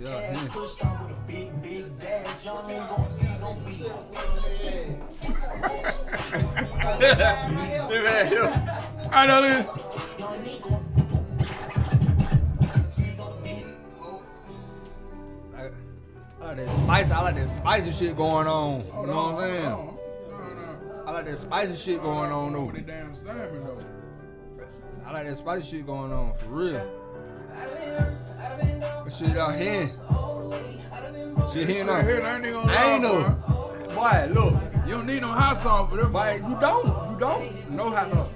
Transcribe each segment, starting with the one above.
Yeah. I know this. I like that spicy shit going on. You know what I'm saying? No. I like that spicy shit going on though. With the damn salmon though. I like that spicy shit going on for real. That shit out here. Shit here now. I ain't know. Boy, look. You don't need no hot sauce for them. Boy, you don't. You don't. No hot sauce.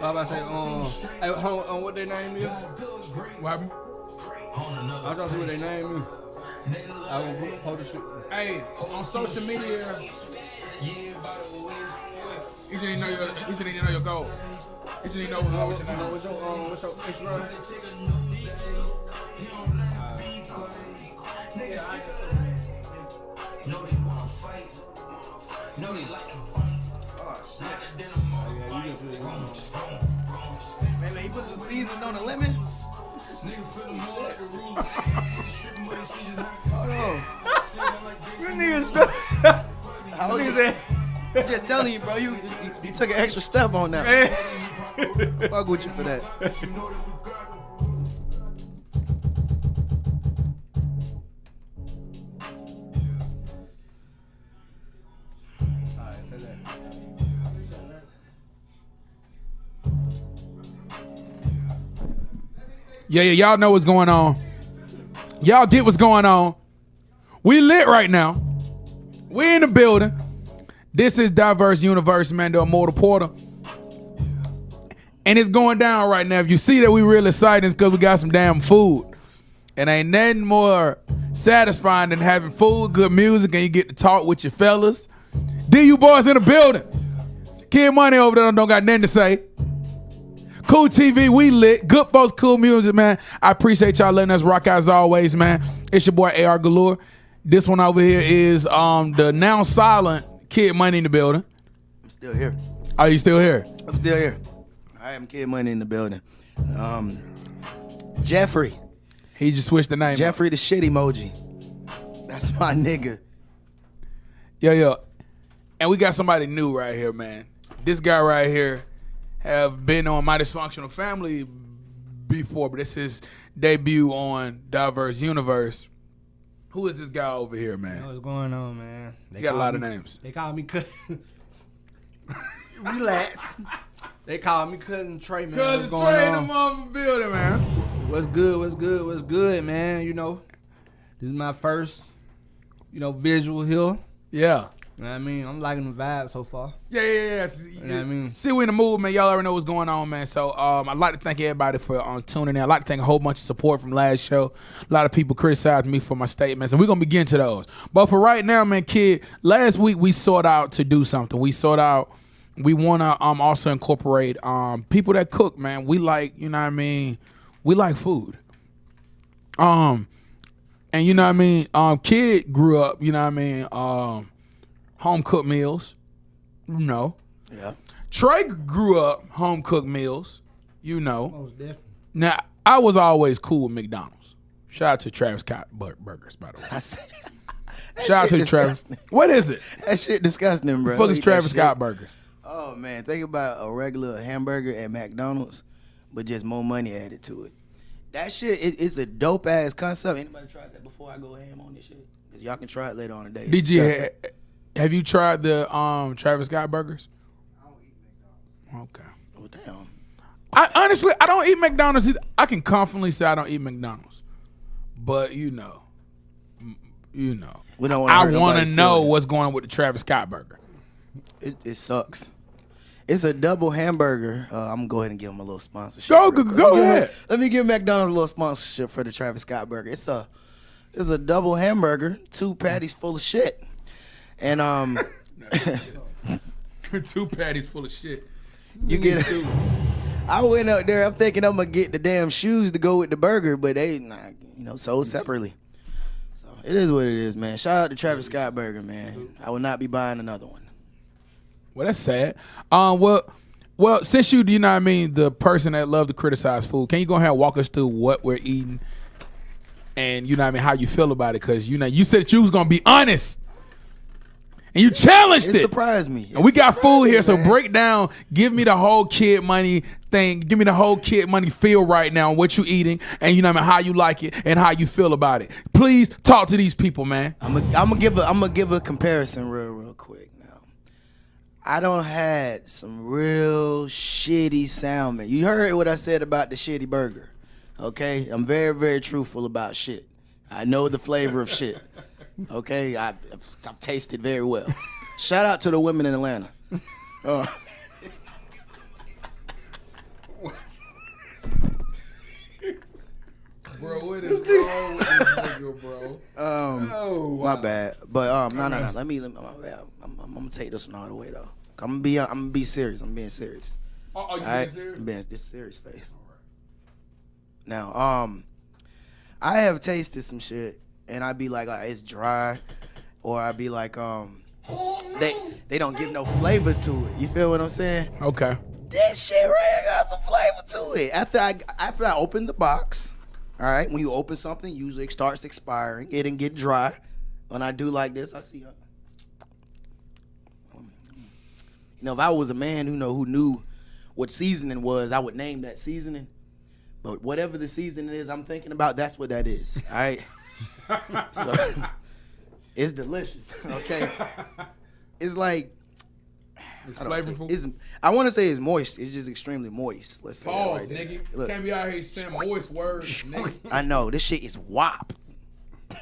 I about to say, hey, what their name is? What happened? I was trying to see what their name is. I will post the shit. Hey, on social media, you should need to know your goal. You should need to know what your name. What's your Instagram? Man, you put the seasoning on the lemon? You niggas I'm just telling you, bro. You took an extra step on that. Fuck with you for that. Yeah, y'all know what's going on. Y'all get what's going on. We lit right now. We in the building. This is Diverse Universe, man, the Immortal Porter. And it's going down right now. If you see that we real excited, it's because we got some damn food. And ain't nothing more satisfying than having food, good music, and you get to talk with your fellas. DU boys in the building. Kid Money over there don't got nothing to say. Cool TV, we lit. Good folks, cool music, man. I appreciate y'all letting us rock out as always, man. It's your boy AR Galore. This one over here is the now silent Kid Money in the building. I'm still here. Are you still here? I'm still here. I am Kid Money in the building. Jeffrey. He just switched the name. Jeffrey the shit emoji. That's my nigga. Yo. And we got somebody new right here, man. This guy right here have been on My Dysfunctional Family before, but this is his debut on Diverse Universe. Who is this guy over here, man? What's going on, man? They got a lot of names. They call me cousin. Relax. They call me cousin Trey, man. Cousin what's going Trey on? in the motherfucking building, man. What's good, man? You know, this is my first, visual here. Yeah. You know what I mean? I'm liking the vibe so far. Yeah. You know what I mean? See, we in the mood, man. Y'all already know what's going on, man. So I'd like to thank everybody for tuning in. I'd like to thank a whole bunch of support from last show. A lot of people criticized me for my statements, and we're going to begin to those. But for right now, man, kid, last week we sought out to do something. We want to also incorporate people that cook, man. We like, you know what I mean? We like food. And you know what I mean? Kid grew up, you know what I mean? Home cooked meals, Yeah. Trey grew up home cooked meals, you know. Most definitely. Now, I was always cool with McDonald's. Shout out to Travis Scott Burgers, by the way. Shout out to Travis. What is it? That shit disgusting, bro. Fuck is Eat that Travis shit. Scott Burgers? Oh man, think about a regular hamburger at McDonald's, but just more money added to it. That shit it's a dope ass concept. Anybody tried that before I go ham on this shit? Cause y'all can try it later on today. It's disgusting. Have you tried the Travis Scott Burgers? I don't eat McDonald's. Okay. Oh damn. I don't eat McDonald's either. I can confidently say I don't eat McDonald's. But you know. We don't I want want to know what's going on with the Travis Scott burger. It sucks. It's a double hamburger. I'm gonna go ahead and give them a little sponsorship. Go ahead. Let me give McDonald's a little sponsorship for the Travis Scott burger. It's a double hamburger, 2 patties full of shit, and 2 patties full of shit. you get. I went out there. I'm thinking I'm gonna get the damn shoes to go with the burger, but they sold separately. So it is what it is, man. Shout out to Travis Scott burger, man. I will not be buying another one. Well, that's sad. Well, since you know what I mean, the person that love to criticize food, can you go ahead and walk us through what we're eating and you know what I mean, how you feel about it? Because you said that you was gonna be honest. And you challenged it. It surprised me. And we got food here, so man. break down. Give me the whole Kid Money thing. Give me the whole Kid Money feel right now, what you eating, and you know what I mean, how you like it, and how you feel about it. Please talk to these people, man. I'm gonna give a comparison real quick now. I done had some real shitty salmon. You heard what I said about the shitty burger, okay? I'm very, very truthful about shit. I know the flavor of shit. Okay, I've tasted very well. Shout out to the women in Atlanta. Bro, what is wrong with this nigga, bro? My bad, but no. Let me. My bad. I'm gonna take this one all the way though. I'm gonna be serious. I'm being serious. Oh, you All being serious? I'm being this serious face. Now, I have tasted some shit, and I'd be like, it's dry, or I'd be like, they don't give no flavor to it. You feel what I'm saying? Okay. This shit right here got some flavor to it. After I open the box, all right, when you open something, usually it starts expiring. It didn't get dry. When I do like this, I see. If I was a man who knew what seasoning was, I would name that seasoning. But whatever the seasoning is I'm thinking about, that's what that is. All right. So it's delicious. Okay. It's like It's flavorful. I want to say it's moist. It's just extremely moist. Let's say Pause, that right nigga. there. Look, Can't be out here saying moist words, nigga. I know this shit is wop. The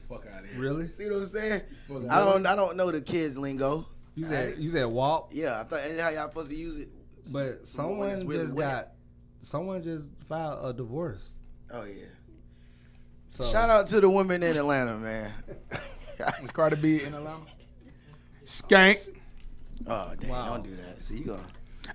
fuck out of here. Really? See what I'm saying? Fuck I don't know the kids lingo. You said WAP, Yeah, I thought that's how y'all supposed to use it. but someone it's really just wet. someone just filed a divorce. Oh yeah. So Shout out to the women in Atlanta, man. Was Cardi B in Atlanta? Skank. Oh damn! Wow. Don't do that. See you going.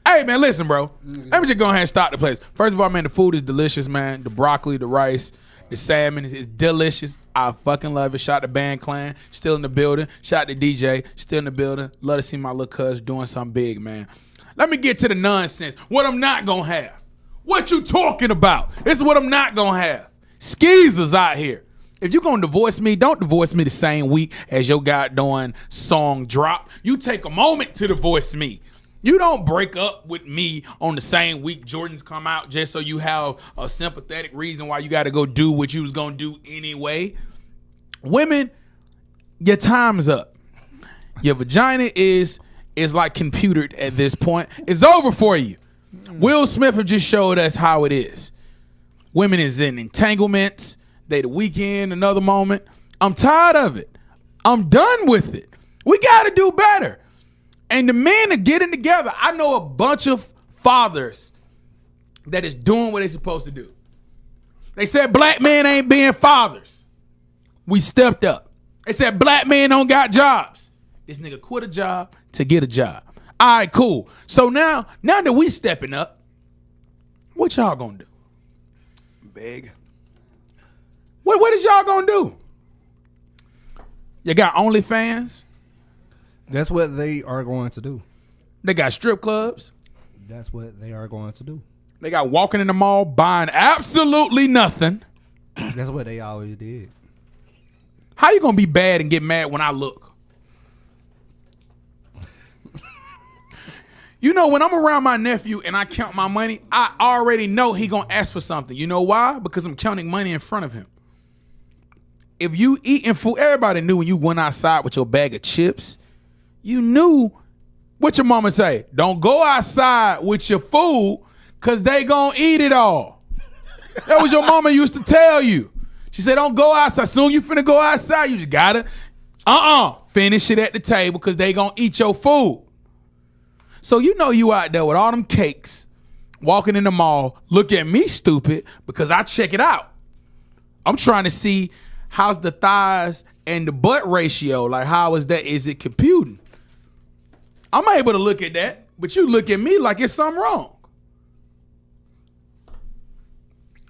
Hey, man, listen, bro. Let me just go ahead and start the place. First of all, man, the food is delicious, man. The broccoli, the rice, the salmon is delicious. I fucking love it. Shout out to Band Clan, still in the building. Shout out to DJ, still in the building. Love to see my little cuz doing something big, man. Let me get to the nonsense. What I'm not gonna have. What you talking about? This is what I'm not gonna have. Skeezers out here. If you gonna divorce me, don't divorce me the same week as your goddamn song drop. You take a moment to divorce me. You don't break up with me on the same week Jordan's come out just so you have a sympathetic reason why you got to go do what you was going to do anyway. Women, your time's up. Your vagina is like computered at this point. It's over for you. Will Smith have just showed us how it is. Women is in entanglements. They the weekend, another moment. I'm tired of it. I'm done with it. We got to do better. And the men are getting together. I know a bunch of fathers that is doing what they're supposed to do. They said black men ain't being fathers. We stepped up. They said black men don't got jobs. This nigga quit a job to get a job. All right, cool. So now that we stepping up, what y'all gonna do? Big. What is y'all gonna do? You got OnlyFans? that's what they are going to do. They got strip clubs. That's what they are going to do. They got walking in the mall, buying absolutely nothing. That's what they always did. How you gonna be bad and get mad when I look? You know, when I'm around my nephew and I count my money, I already know he gonna ask for something. You know why? Because I'm counting money in front of him. If you eating food, everybody knew when you went outside with your bag of chips, you knew what your mama say. Don't go outside with your food because they gonna eat it all. That was your mama used to tell you. She said, don't go outside. Soon you finna go outside, you just gotta, finish it at the table because they gonna eat your food. So you know you out there with all them cakes, walking in the mall, look at me stupid because I check it out. I'm trying to see how's the thighs and the butt ratio, like how is that, is it computing? I'm able to look at that, but you look at me like it's something wrong.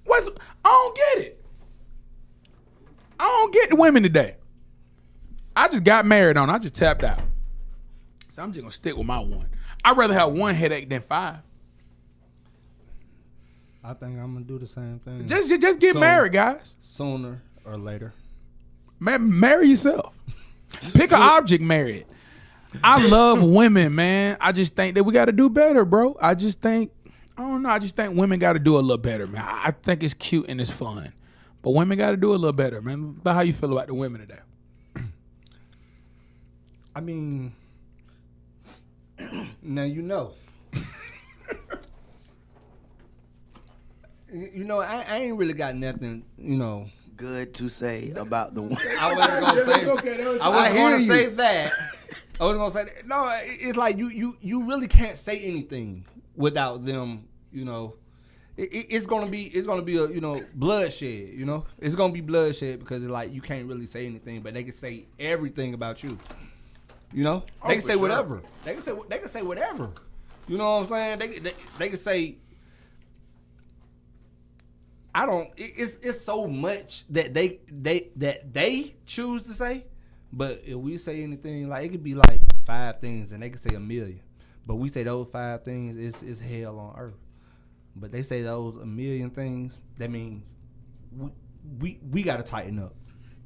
I don't get it. I don't get the women today. I just got married on. I just tapped out. So I'm just gonna stick with my one. I'd rather have one headache than 5. I think I'm gonna do the same thing. Just get married, guys. Sooner or later. Marry yourself. Pick an object, marry it. I love women, man. I just think that we got to do better, bro. I just think women got to do a little better, man. I think it's cute and it's fun, but women got to do a little better, man. How you feel about the women today? I mean, now you know. I ain't really got nothing, Good to say about the women. I wasn't gonna say. I wasn't gonna say that. I was gonna say that. No, it's like you really can't say anything without them. It's gonna be a bloodshed. It's gonna be bloodshed because it's like you can't really say anything, but they can say everything about you. They can say whatever. They can say whatever. You know what I'm saying? They can say. It's so much that they choose to say, but if we say anything, like it could be like 5 things and they could say 1,000,000, but we say those 5 things, it's hell on earth. But they say those 1,000,000 things, that means we got to tighten up.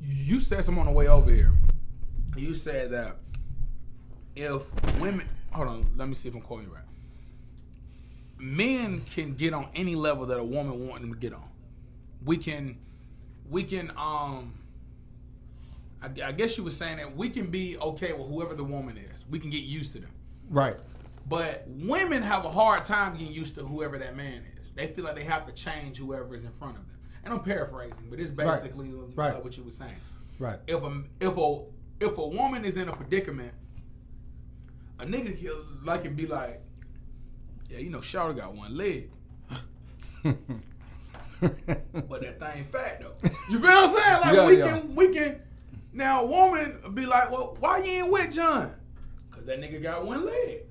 You said something on the way over here. You said that if women, hold on, let me see if I'm quoting you right. Men can get on any level that a woman wants them to get on. We can I guess you were saying that we can be okay with whoever the woman is. We can get used to them. Right. But women have a hard time getting used to whoever that man is. They feel like they have to change whoever is in front of them. And I'm paraphrasing, but it's basically what you were saying. Right. If a woman is in a predicament, a nigga can be like, yeah, Shawty got one leg. But that thing fat though. You feel what I'm saying? Like we can. Now a woman be like, well, why you ain't with John? Cause that nigga got one leg.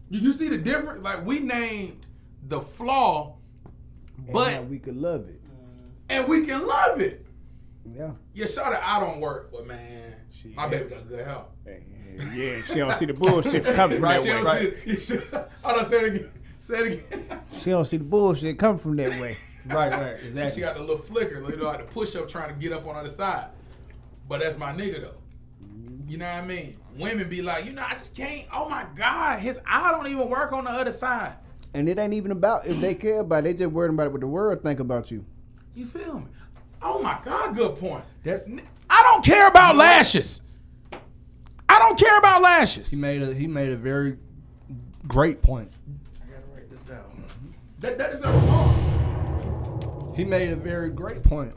You see the difference? Like we named the flaw, but and we could love it. And we can love it. Yeah. Yeah, Shawty, I don't work, but man, my baby got good health. Yeah, she don't see the bullshit coming from that way. Hold on, say it again. Say it again. She don't see the bullshit coming from that way. Right, exactly. She got the little flicker, like the push up trying to get up on the other side. But that's my nigga though. You know what I mean? Women be like, I just can't. Oh my God, his eye don't even work on the other side. And it ain't even about if they care about it. They just worried about what the world think about you. You feel me? Oh my God, good point. I don't care about lashes. I don't care about lashes. He made a very great point. I gotta write this down. That is a wrong. He made a very great point.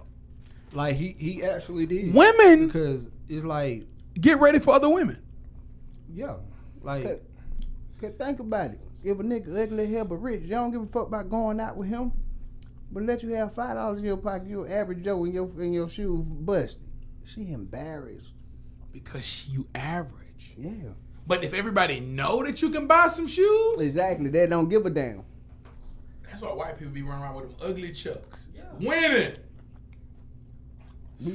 Like he actually did. Women, because it's like get ready for other women. Yeah, like cause think about it. If a nigga ugly as hell but rich, you don't give a fuck about going out with him. But let you have $5 in your pocket, you're average Joe in your shoes busted. She embarrassed. Because you average. Yeah. But if everybody know that you can buy some shoes. Exactly. They don't give a damn. That's why white people be running around with them ugly chucks. Yeah. Winning.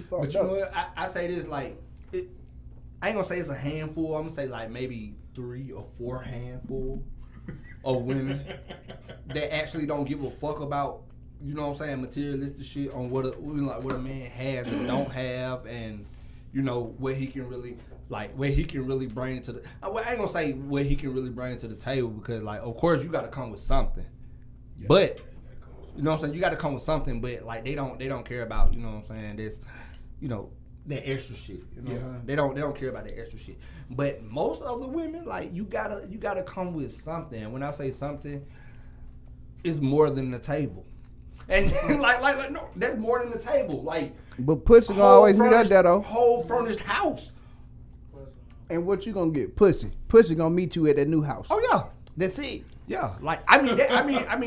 But you know what? I say this like, I ain't gonna say it's a handful. I'm gonna say like maybe 3 or 4 handful of women that actually don't give a fuck about, you know what I'm saying, materialistic shit on what a man has and don't have, and you know what he can really bring to the. I ain't gonna say what he can really bring to the table, because like of course you got to come with something, but you know what I'm saying, you got to come with something, but like they don't care about, you know what I'm saying, this, you know, that extra shit. You know, they don't care about that extra shit. But most of the women, like you gotta come with something. When I say something, it's more than the table. And like no, that's more than the table. Like, but pussy gonna always meet up there though. Whole furnished house. And what you gonna get? Pussy. Pussy gonna meet you at that new house. Oh yeah, that's it. Yeah, like I mean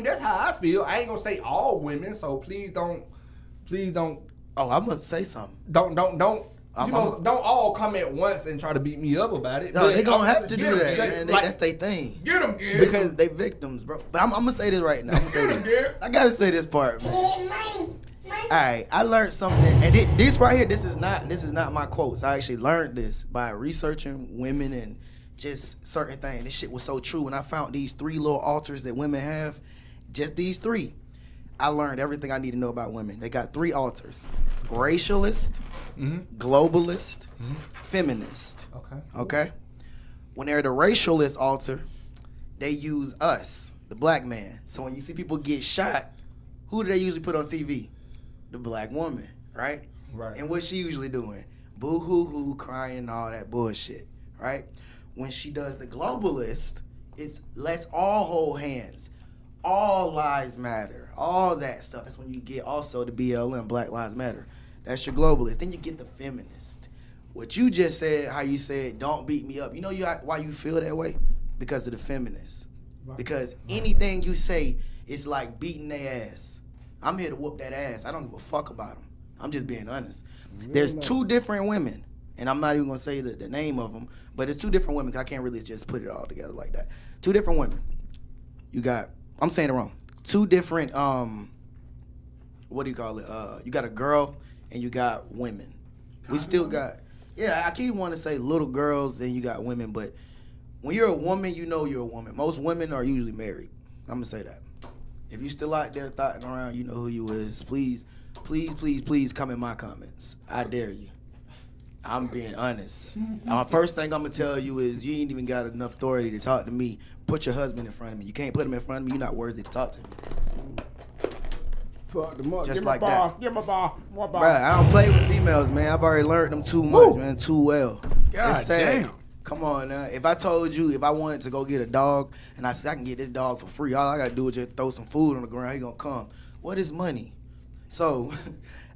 that's how I feel. I ain't gonna say all women, so please don't. Oh, I'm gonna say something. Don't all come at once and try to beat me up about it. No, they gonna have to do that, man. That's their thing. Get them, kids. Because they victims, bro. But I'm gonna say this right now. I'm gonna say this. I gotta say this part, man. All right, I learned something, and this right here, this is not my quotes. I actually learned this by researching women and just certain things. This shit was so true. When I found these 3 little altars that women have, just these 3. I learned everything I need to know about women. They got 3 altars: racialist, globalist, feminist. Okay. When they're the racialist altar, they use us, the black man. So when you see people get shot, who do they usually put on TV? The black woman, right? Right. And what's she usually doing? Boo hoo hoo, crying, all that bullshit, right? When she does the globalist, it's let's all hold hands. All lives matter, all that stuff. That's when you get also the BLM, Black Lives Matter. That's your globalist. Then you get the feminist. What you just said, how you said, don't beat me up. You know why you feel that way? Because of the feminists. Right. Because anything you say is like beating their ass. I'm here to whoop that ass. I don't give a fuck about them. I'm just being honest. There's 2 different women, and I'm not even going to say the name of them, but it's 2 different women, because I can't really just put it all together like that. 2 different women. You got... I'm saying it wrong. 2 different, what do you call it? You got a girl and you got women. We still got, I keep wanting to say little girls and you got women, but when you're a woman, you know you're a woman. Most women are usually married. I'm going to say that. If you still out there thotting around, you know who you is. Please come in my comments. I dare you. I'm being honest. First thing I'm going to tell you is you ain't even got enough authority to talk to me. Put your husband in front of me. You can't put him in front of me. You're not worthy to talk to me. Fuck them up. Just like that. Give me a ball. More ball. Bruh, I don't play with females, man. I've already learned them too much, man. Too well. God damn. Come on now. If I told you, if I wanted to go get a dog, and I said I can get this dog for free, all I got to do is just throw some food on the ground, he going to come. What is money? So,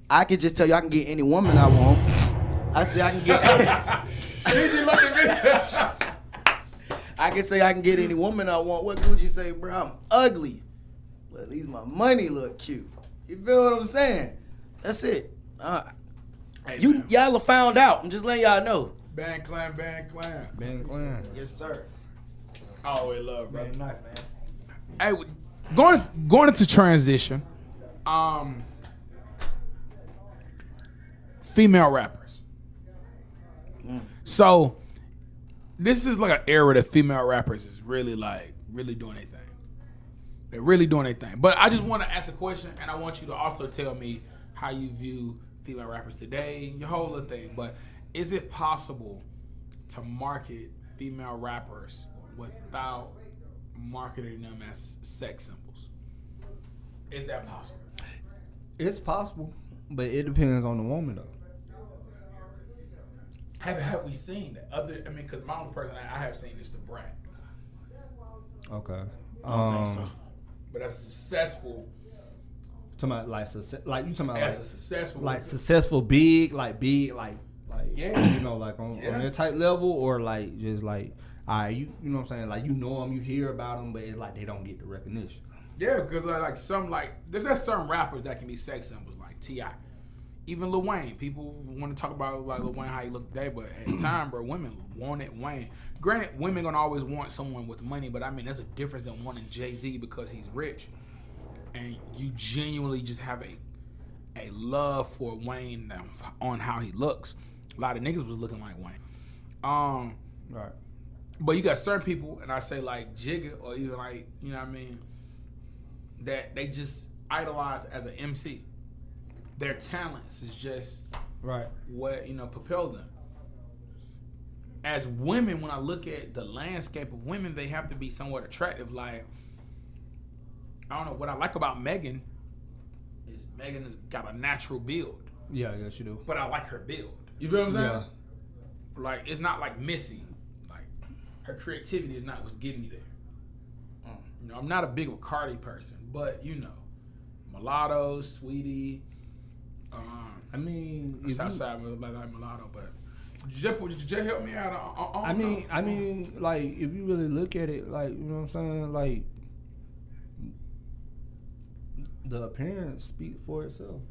I could just tell you I can get any woman I want. I say I can get... I can say I can get any woman I want. What Gucci say, bro? I'm ugly, but at least my money look cute. You feel what I'm saying? That's it. Y'all have found out. I'm just letting y'all know. Band clan. Yes, sir. Always love, bro. Man, nice, man. Hey, going into transition, female rappers. So this is like an era that female rappers is really doing their thing. They're really doing their thing. But I just want to ask a question, and I want you to also tell me how you view female rappers today, your whole little thing. But is it possible to market female rappers without marketing them as sex symbols? Is that possible? It's possible, but it depends on the woman though. Have we seen that? Because my only person I have seen is the Brat. Okay. I don't think so. But that's successful. Talking about like you talking about as like a successful, like successful, big, yeah, you know, like on their type level, or like just like, all right, you know what I'm saying, like you know them, you hear about them, but it's like they don't get the recognition. Yeah, because there's certain rappers that can be sex symbols, like T.I. Even Lil Wayne. People want to talk about like Lil Wayne, how he looked today, but at the time, bro, women wanted Wayne. Granted, women gonna always want someone with money, but I mean, there's a difference than wanting Jay-Z because he's rich, and you genuinely just have a love for Wayne on how he looks. A lot of niggas was looking like Wayne. Right. But you got certain people, and I say like Jigga, or even like, you know what I mean, that they just idolize as an MC. Their talents is just Right. what, propel them. As women, when I look at the landscape of women, they have to be somewhat attractive. Like, I don't know, what I like about Megan is Megan has got a natural build. Yeah, she do. But I like her build. You feel what I'm saying? Yeah. Like, it's not like Missy. Like, her creativity is not what's getting me there. I'm not a big Cardi person, but Mulatto, Sweetie. I mean, Southside like Mulatto, but just help me out. I mean, like, if you really look at it, like, you know what I'm saying, like, the appearance speak for itself.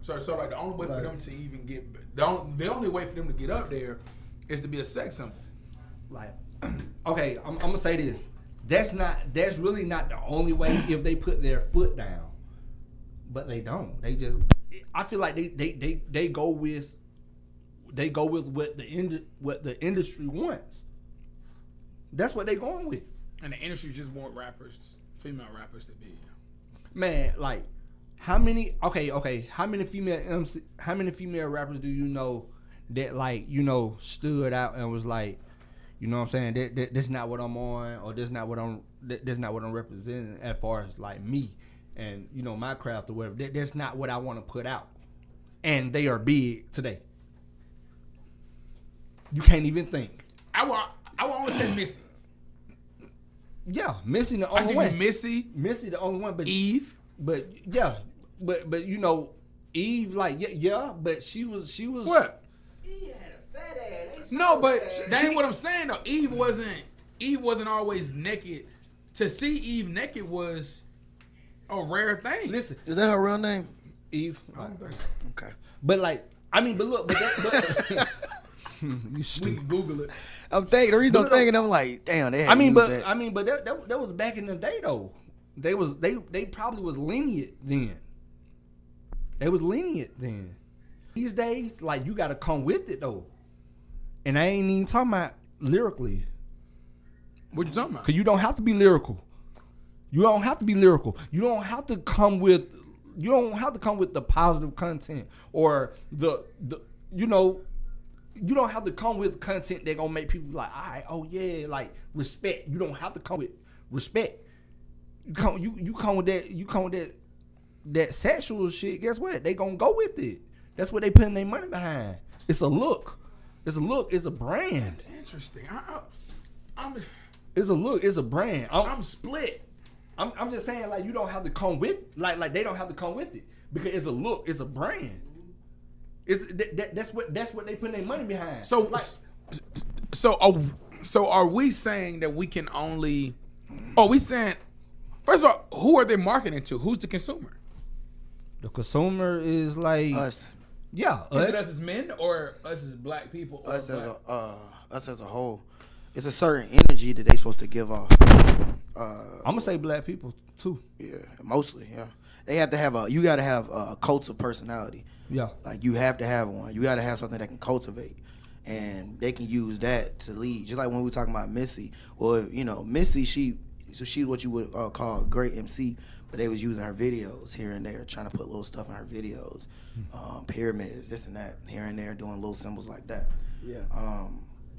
So like the only way for them to even get the only way for them to get up there is to be a sex symbol. Like, okay, I'm gonna say this. That's really not the only way if they put their foot down. But they don't. They just, I feel like they go with what the industry wants. That's what they going with. And the industry just want female rappers to be. Man, like, how many female rappers do you know that, like, stood out and was like, you know what I'm saying, that's not what I'm on, or that's not what I'm representing as far as like me and my craft or whatever. That's not what I want to put out. And they are big today. You can't even think. I will always say Missy. Yeah, Missy the only one. Missy the only one, but Eve. But yeah, but Eve, like, yeah, but she was What? He had a fat ass. No, but that ain't what I'm saying though. Eve wasn't always naked. To see Eve naked was a rare thing. Listen, Is that her real name? Eve. Okay. But like, I mean, but look, you We stupid. can Google it. I'm thinking. The reason I'm thinking, I'm like, damn. They had But that was back in the day though. They probably was lenient then. They was lenient then. These days, like, you gotta come with it though. And I ain't even talking about lyrically. What you talking about? Cause you don't have to be lyrical. You don't have to be lyrical. You don't have to come with the positive content or the you don't have to come with content that gonna make people like, all right, oh yeah, like respect. You don't have to come with respect. You come with that sexual shit. Guess what? They gonna go with it. That's what they putting their money behind. It's a look. It's a brand. That's interesting. It's a look. It's a brand. I'm split. I'm just saying, like, you don't have to come with, like they don't have to come with it because it's a look. It's a brand. That's what they put their money behind. So are we saying that we can only? Are we saying? First of all, who are they marketing to? Who's the consumer? The consumer is like us. Yeah, is it us as men or us as black people? Us as a whole. It's a certain energy that they supposed to give off. I'm gonna say black people too. Yeah, mostly. Yeah, they have to have you got to have a cult of personality. Yeah, like you have to have one. You got to have something that can cultivate, and they can use that to lead. Just like when we were talking about Missy, or Missy, she's what you would call a great MC, but they was using her videos here and there, trying to put little stuff in her videos, pyramids, this and that, here and there, doing little symbols like that. Yeah.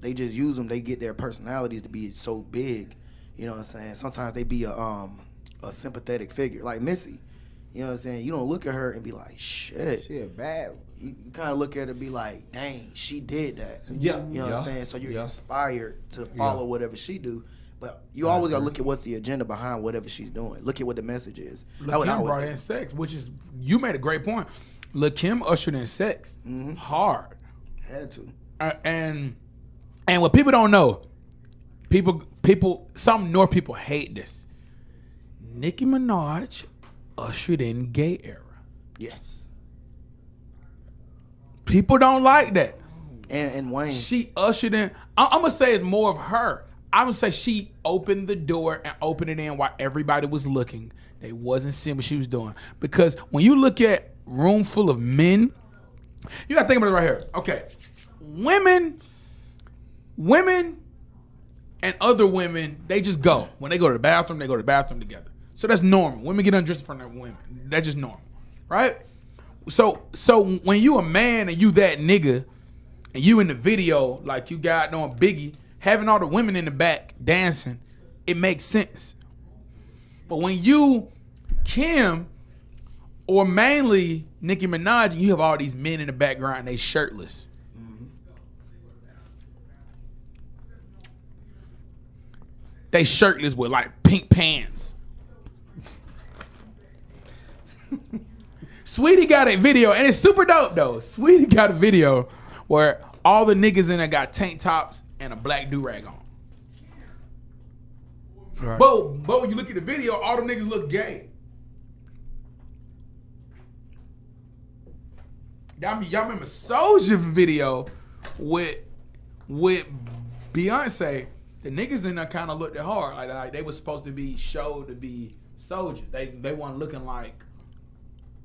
They just use them. They get their personalities to be so big. You know what I'm saying? Sometimes they be a sympathetic figure, like Missy. You know what I'm saying? You don't look at her and be like, shit. Shit, bad. You kind of look at her and be like, dang, she did that. Yeah. You know what I'm saying? So you're inspired to follow whatever she do. But you always got to look at what's the agenda behind whatever she's doing. Look at what the message is. Lakim brought in sex, which is, you made a great point. Lakim ushered in sex hard. Had to. And what people don't know, some North people hate this. Nicki Minaj ushered in gay era. Yes. People don't like that. And Wayne. She ushered in, I'm going to say it's more of her. I'm going to say she opened the door and opened it in while everybody was looking. They wasn't seeing what she was doing. Because when you look at room full of men, you got to think about it right here. Okay. Women women and other women, they just go. When they go to the bathroom, they go to the bathroom together. So that's normal. Women get undressed in front of women. That's just normal, right? So when you a man and you that nigga, and you in the video like you got on Biggie, having all the women in the back dancing, it makes sense. But when you Kim or mainly Nicki Minaj, and you have all these men in the background, and they shirtless. They shirtless with like pink pants. Sweetie got a video, and it's super dope though. Sweetie got a video where all the niggas in there got tank tops and a black do-rag on. Right. But when you look at the video, all them niggas look gay. Y'all remember Soulja video with Beyonce? The niggas in there kind of looked hard, like they was supposed to be showed to be soldiers. They weren't looking like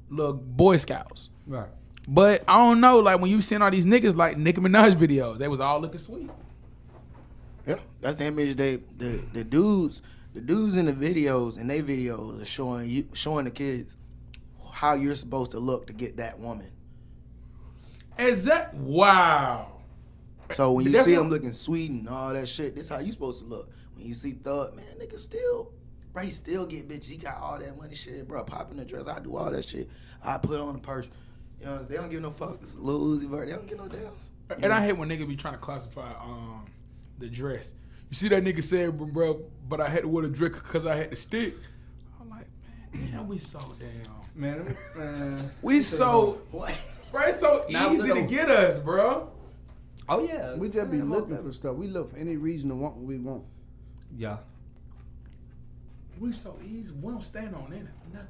little Boy Scouts. Right. But I don't know, like when you seen all these niggas like Nicki Minaj videos, they was all looking sweet. Yeah, that's the image the dudes in the videos and they videos are showing the kids how you're supposed to look to get that woman. Wow. So when you see them looking sweet and all that shit, this how you supposed to look. When you see Thug, man, nigga still, bro, he still get bitches. He got all that money shit, bro. Pop in the dress, I do all that shit. I put on the purse. You know, they don't give no fucks. Lil Uzi Vert, they don't get no damns. And I hate when niggas be trying to classify the dress. You see that nigga said, bro, but I had to wear the dress because I had the stick. I'm like, man, we so damn. Man, we so, what? Bro, it's so easy to get us, bro. Oh yeah, we just be looking for stuff. We look for any reason to want what we want. Yeah. We so easy. We don't stand on anything, nothing.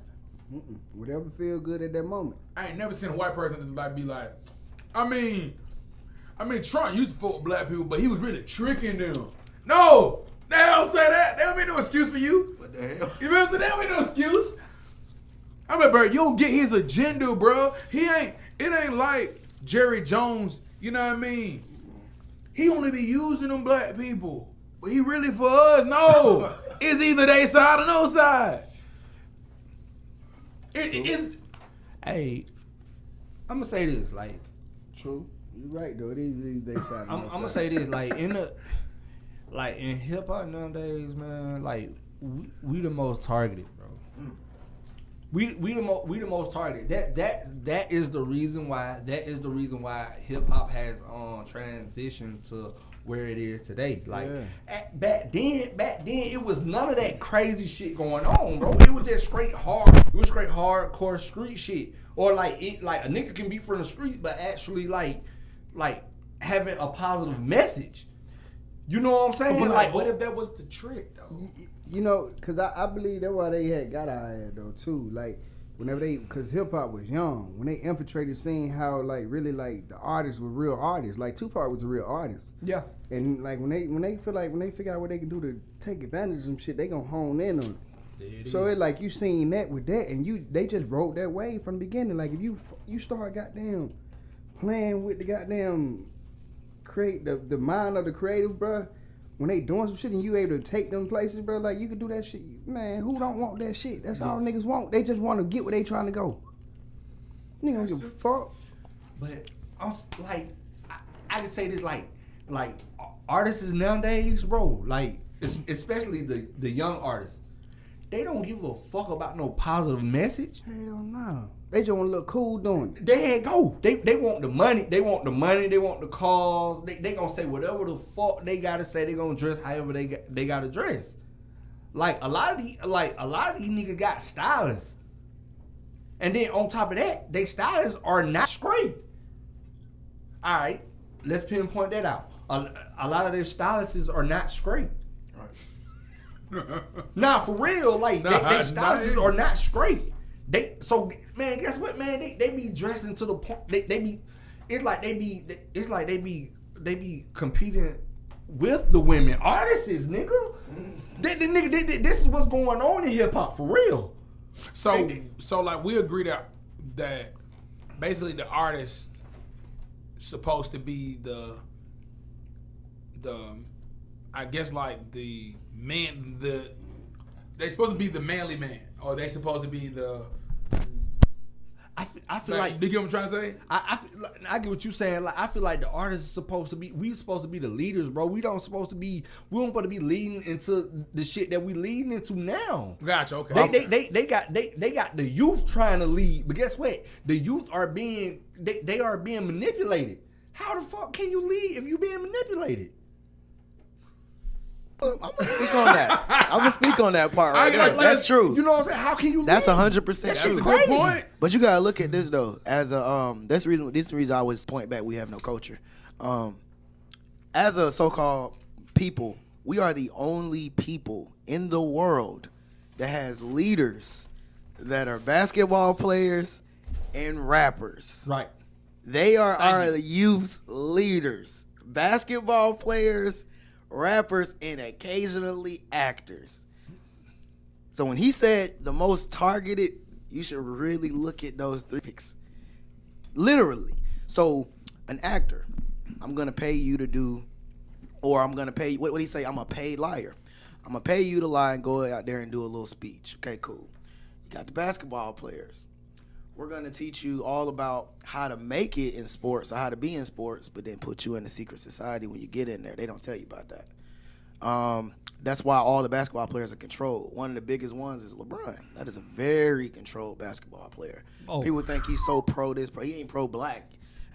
Whatever feel good at that moment. I ain't never seen a white person like be like, I mean, Trump used to fuck with black people, but he was really tricking them. No, they don't say that. They don't make no excuse for you. What the hell? You know what I'm saying? They don't make no excuse. I'm like, bro, you don't get his agenda, bro. It ain't like Jerry Jones. You know what I mean? He only be using them black people. But he really for us? No. It's either they side or no side. It's. Hey, I'm gonna say this, like. True. You're right though. It is they side. I'm gonna say this, like in hip hop nowadays, man, like we the most targeted, bro. We the most targeted. That is the reason why hip hop has transitioned to where it is today. Like back then it was none of that crazy shit going on, bro. It was just straight hardcore street shit. Or like a nigga can be from the street but actually like having a positive message. You know what I'm saying? But like, what if that was the trick though? You know, because I believe that's why they had got our ass though too. Like whenever because hip hop was young, when they infiltrated, seeing how like really like the artists were real artists. Like Tupac was a real artist. Yeah. And like when they figure out what they can do to take advantage of some shit, they gonna hone in on it. So it's like you seen that with that, and they just rode that wave from the beginning. Like if you start goddamn playing with the goddamn create the mind of the creative, bro. When they doing some shit and you able to take them places, bro, like you can do that shit. Man, who don't want that shit? That's all niggas want. They just want to get where they trying to go. Nigga don't give a fuck. But I'm like, I can say this like artists nowadays, bro. Like especially the young artists, they don't give a fuck about no positive message. Hell no. They just want to look cool doing it. There you go. They want the money. They want the money. They want the cars. They gonna say whatever the fuck they gotta say. They gonna dress however they gotta dress. Like a lot of these niggas got stylists, and then on top of that, they stylists are not straight. All right, let's pinpoint that out. A lot of their stylists are not straight. Nah, for real. Like they stylists are not straight. Man, guess what, man? They be dressing to the point. It's like they be competing with the women artists, nigga. This is what's going on in hip hop for real. So like we agree that basically the artist supposed to be I guess like the man, they supposed to be the manly man, or they supposed to be the. I feel like you get what I'm trying to say? I get what you're saying. Like I feel like the artists are supposed to be. We supposed to be the leaders, bro. We don't supposed to be leading into the shit that we leading into now. Gotcha. Okay. They got the youth trying to lead, but guess what? The youth are being they are being manipulated. How the fuck can you lead if you being manipulated? I'm gonna speak on that. I'm gonna speak on that part right there. That's true. You know what I'm saying? How can you? That's 100% true. That's a good point. But you gotta look at this though. As a this is the reason I always point back. We have no culture. As a so-called people, we are the only people in the world that has leaders that are basketball players and rappers. Right. They are our youth's leaders. Basketball players, rappers, and occasionally actors. So when he said the most targeted, you should really look at those three picks. Literally. So an actor, I'm going to pay you to do, or I'm going to pay you, what did he say? I'm a paid liar. I'm going to pay you to lie and go out there and do a little speech. Okay, cool. You got the basketball players. We're going to teach you all about how to make it in sports or how to be in sports, but then put you in the secret society when you get in there. They don't tell you about that. That's why all the basketball players are controlled. One of the biggest ones is LeBron. That is a very controlled basketball player. Oh. People think he's so pro this, he ain't pro-black.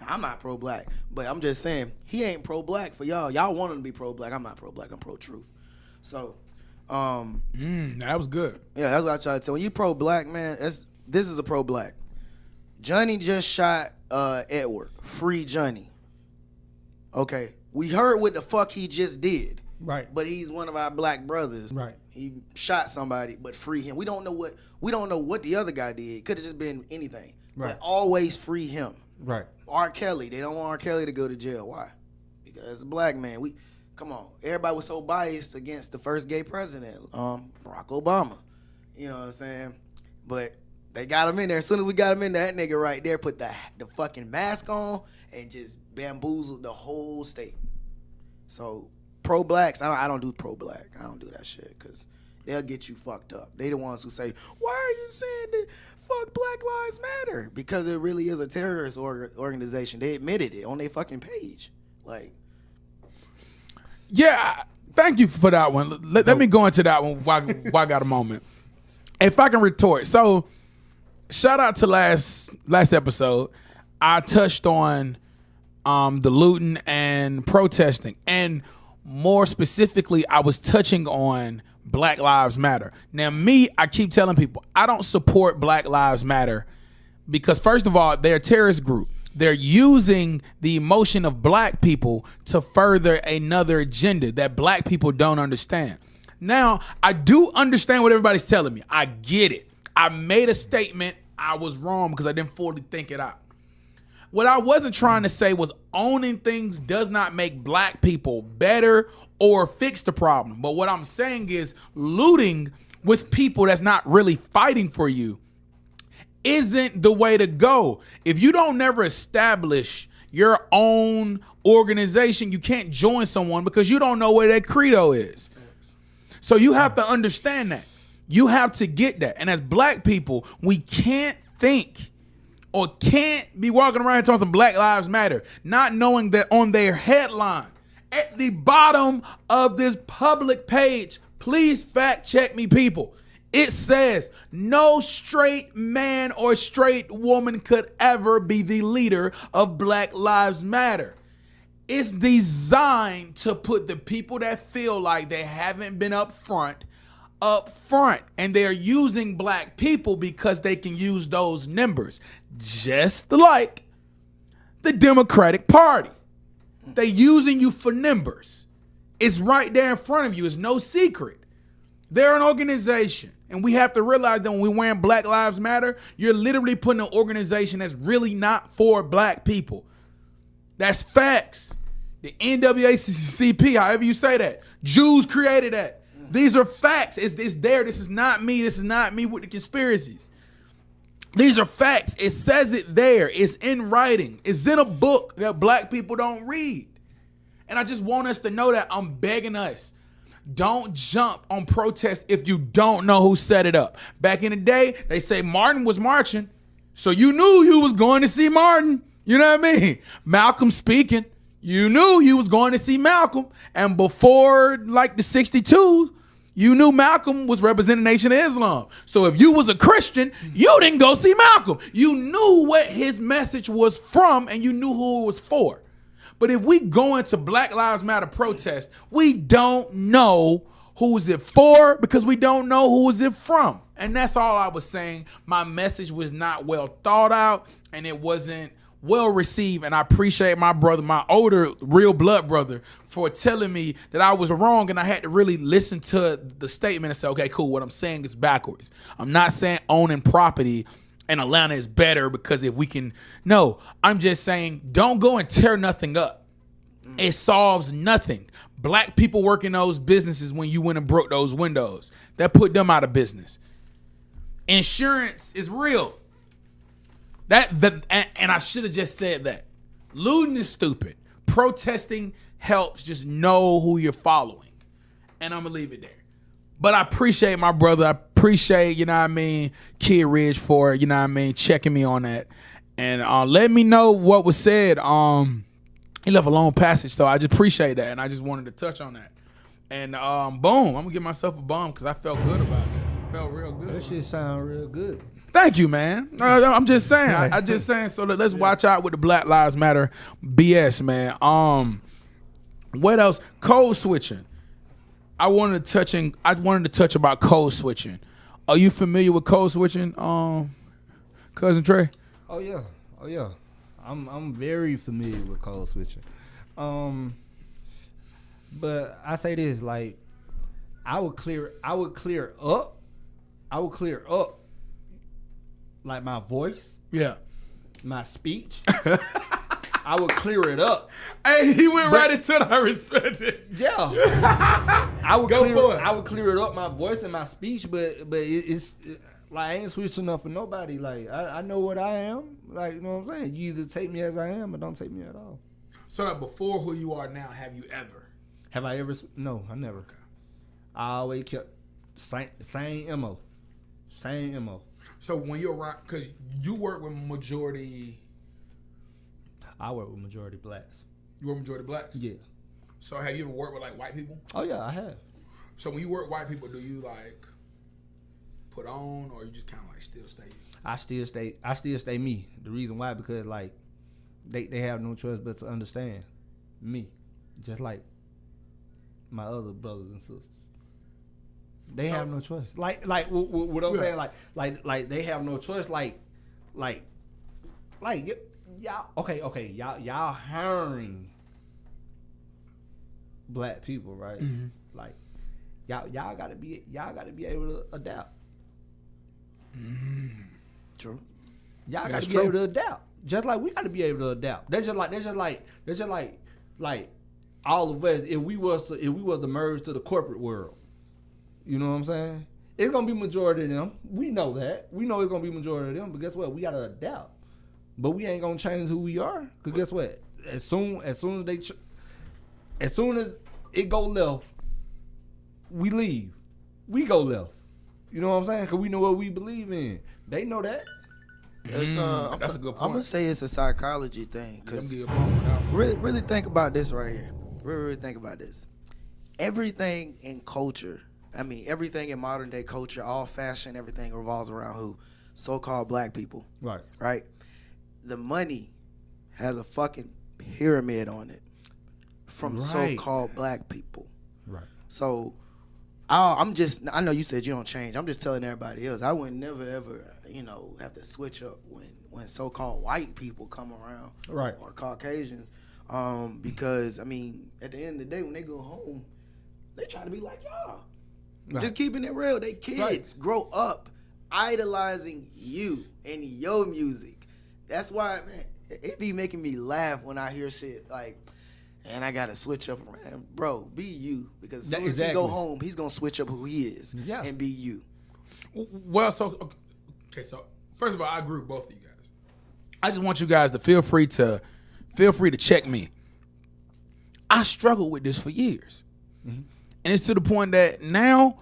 I'm not pro-black, but I'm just saying he ain't pro-black for y'all. Y'all want him to be pro-black. I'm not pro-black. I'm pro-truth. So, that was good. Yeah, that's what I try to tell. When you pro-black, man, this is a pro-black. Johnny just shot Edward. Free Johnny. Okay. We heard what the fuck he just did. Right. But he's one of our black brothers. Right. He shot somebody, but free him. We don't know what the other guy did. Could have just been anything. Right. But always free him. Right. R. Kelly. They don't want R. Kelly to go to jail. Why? Because it's a black man. Come on. Everybody was so biased against the first gay president, Barack Obama. You know what I'm saying? But they got him in there. As soon as we got him in there, that nigga right there put the fucking mask on and just bamboozled the whole state. So pro-blacks, I don't do pro-black. I don't do that shit because they'll get you fucked up. They the ones who say, why are you saying that fuck Black Lives Matter? Because it really is a terrorist organization. They admitted it on their fucking page. Like, yeah, thank you for that one. Let me go into that one while I got a moment. If I can retort. So, shout out to last episode. I touched on the looting and protesting. And more specifically, I was touching on Black Lives Matter. Now, I keep telling people, I don't support Black Lives Matter because, first of all, they're a terrorist group. They're using the emotion of black people to further another agenda that black people don't understand. Now, I do understand what everybody's telling me. I get it. I made a statement. I was wrong because I didn't fully think it out. What I wasn't trying to say was owning things does not make black people better or fix the problem. But what I'm saying is looting with people that's not really fighting for you isn't the way to go. If you don't never establish your own organization, you can't join someone because you don't know where their credo is. So you have to understand that. You have to get that. And as black people, we can't think or can't be walking around talking some Black Lives Matter, not knowing that on their headline, at the bottom of this public page, please fact check me, people. It says no straight man or straight woman could ever be the leader of Black Lives Matter. It's designed to put the people that feel like they haven't been up front. And they're using black people because they can use those numbers. Just like the Democratic Party. They're using you for numbers. It's right there in front of you. It's no secret. They're an organization. And we have to realize that when we're wearing Black Lives Matter, you're literally putting an organization that's really not for black people. That's facts. The NAACP, however you say that. Jews created that. These are facts. It's there. This is not me. This is not me with the conspiracies. These are facts. It says it there. It's in writing. It's in a book that black people don't read. And I just want us to know that. I'm begging us. Don't jump on protest if you don't know who set it up. Back in the day, they say Martin was marching, so you knew you was going to see Martin. You know what I mean? Malcolm speaking, you knew you was going to see Malcolm. And before like the 62, you knew Malcolm was representing Nation of Islam. So if you was a Christian, you didn't go see Malcolm. You knew what his message was from and you knew who it was for. But if we go into Black Lives Matter protest, we don't know who is it for because we don't know who is it from. And that's all I was saying. My message was not well thought out and it wasn't well received. And I appreciate my brother, my older real blood brother, for telling me that I was wrong. And I had to really listen to the statement and say, okay, cool. What I'm saying is backwards. I'm not saying owning property and Atlanta is better because if we can, no, I'm just saying don't go and tear nothing up. It solves nothing. Black people work in those businesses when you went and broke those windows. That put them out of business. Insurance is real. And I should have just said that. Looting is stupid. Protesting helps just know who you're following. And I'm going to leave it there. But I appreciate my brother. I appreciate, you know what I mean, Kid Ridge for, you know what I mean, checking me on that. And let me know what was said. He left a long passage, so I just appreciate that. And I just wanted to touch on that. And boom, I'm going to give myself a bum because I felt good about that. Felt real good. That shit sound real good. Thank you, man. I'm just saying. I just saying. So let's watch out with the Black Lives Matter BS, man. What else? Code switching. I wanted to touch about code switching. Are you familiar with code switching, Cousin Trey? Oh yeah. I'm very familiar with code switching. But I say this, like, I would clear up like my voice. Yeah. My speech. I would clear it up. Hey, he went right into it. I respect it. Yeah. I would clear it up, my voice and my speech, but it's like I ain't switching up for nobody. Like I know what I am. Like, you know what I'm saying? You either take me as I am or don't take me at all. So before who you are now, have you ever? Have I ever? No, I never. Okay. I always kept same MO. So when you're around, because you work with majority. I work with majority blacks. You work with majority blacks? Yeah. So have you ever worked with like white people? Oh yeah, I have. So when you work with white people, do you like put on or you just kind of like still stay? I still stay me. The reason why, because like they have no choice but to understand me. Just like my other brothers and sisters. They have no choice. Like what I'm saying, like they have no choice. Like y'all. Okay. Y'all hiring black people, right? Mm-hmm. Like y'all gotta be able to adapt. Mm-hmm. True. Y'all gotta be able to adapt. Just like we gotta be able to adapt. That's just like all of us. If we was to merge to the corporate world. You know what I'm saying? It's gonna be majority of them. We know that. We know it's gonna be majority of them. But guess what? We gotta adapt. But we ain't gonna change who we are. Cause guess what? As soon as it go left, we leave. We go left. You know what I'm saying? Cause we know what we believe in. They know that. That's a good point. I'm gonna say it's a psychology thing. Cause really think about this right here. Really think about this. Everything in culture. I mean, everything in modern day culture, all fashion, everything revolves around who? So-called black people. Right. Right? The money has a fucking pyramid on it from so-called black people. Right. So I know you said you don't change. I'm just telling everybody else. I would never, ever, have to switch up when so-called white people come around. Right. Or Caucasians. Because, I mean, at the end of the day, when they go home, they try to be like y'all. Right. Just keeping it real. They kids grow up idolizing you and your music. That's why, man, it be making me laugh when I hear shit like, and I gotta switch up. Man, bro, be you. Because as soon as he go home, he's gonna switch up who he is and be you. Well, so first of all, I agree with both of you guys. I just want you guys to feel free to check me. I struggled with this for years. Mm-hmm. And it's to the point that now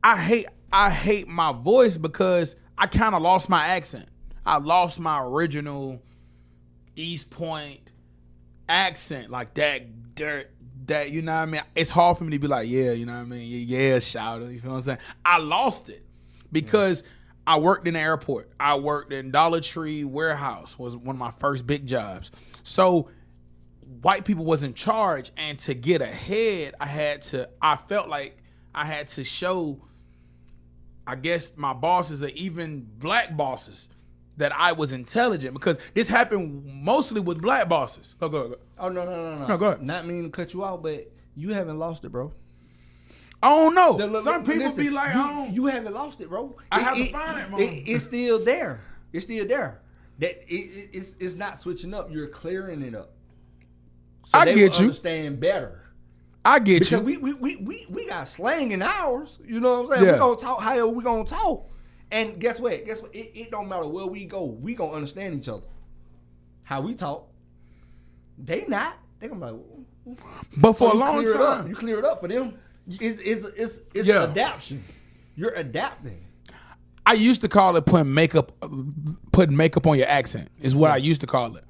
I hate my voice because I kind of lost my accent. I lost my original East Point accent, like that, you know what I mean? It's hard for me to be like, yeah, you know what I mean? Yeah, shout it, you know what I'm saying? I lost it because I worked in the airport. I worked in Dollar Tree warehouse, was one of my first big jobs. So white people was in charge, and to get ahead, I felt like I had to show, I guess, my bosses or even black bosses that I was intelligent, because this happened mostly with black bosses. Go. Oh, no. No, go ahead. Not meaning to cut you out, but you haven't lost it, bro. I don't know. Some people listen, be like, you haven't lost it, bro. I have to find it, man. It's still there. It's still there. That it's not switching up. You're clearing it up. So I they get will you. Understand better. I get you. Because we got slang in ours. You know what I'm saying? Yeah. We gonna talk how we gonna talk. And guess what? It don't matter where we go. We gonna understand each other. How we talk. They not. They gonna be like. But for a long time, you clear it up for them. It's Yeah. adaptation. You're adapting. I used to call it putting makeup on your accent is what I used to call it.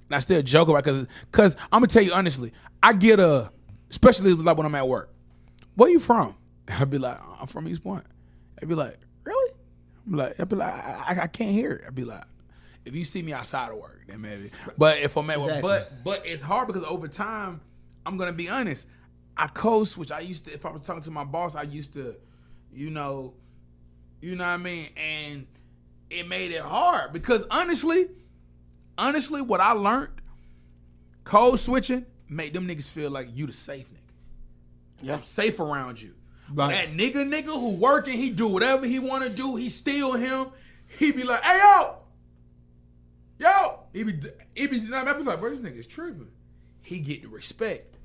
And I still joke about it because I'm gonna tell you honestly, I get especially like when I'm at work. Where you from? I'd be like, I'm from East Point. I'd be like, really? I'd be like, I can't hear it. I'd be like, if you see me outside of work, then maybe. But if I'm at work, but it's hard because over time, I'm gonna be honest. I code switch. If I was talking to my boss, I used to, you know what I mean? And it made it hard because honestly, what I learned, code switching made them niggas feel like you the safe nigga. Yeah. I'm safe around you. Right. That nigga who working, he do whatever he want to do. He steal him. He be like, hey, yo. He be like, bro, this nigga's tripping. He get the respect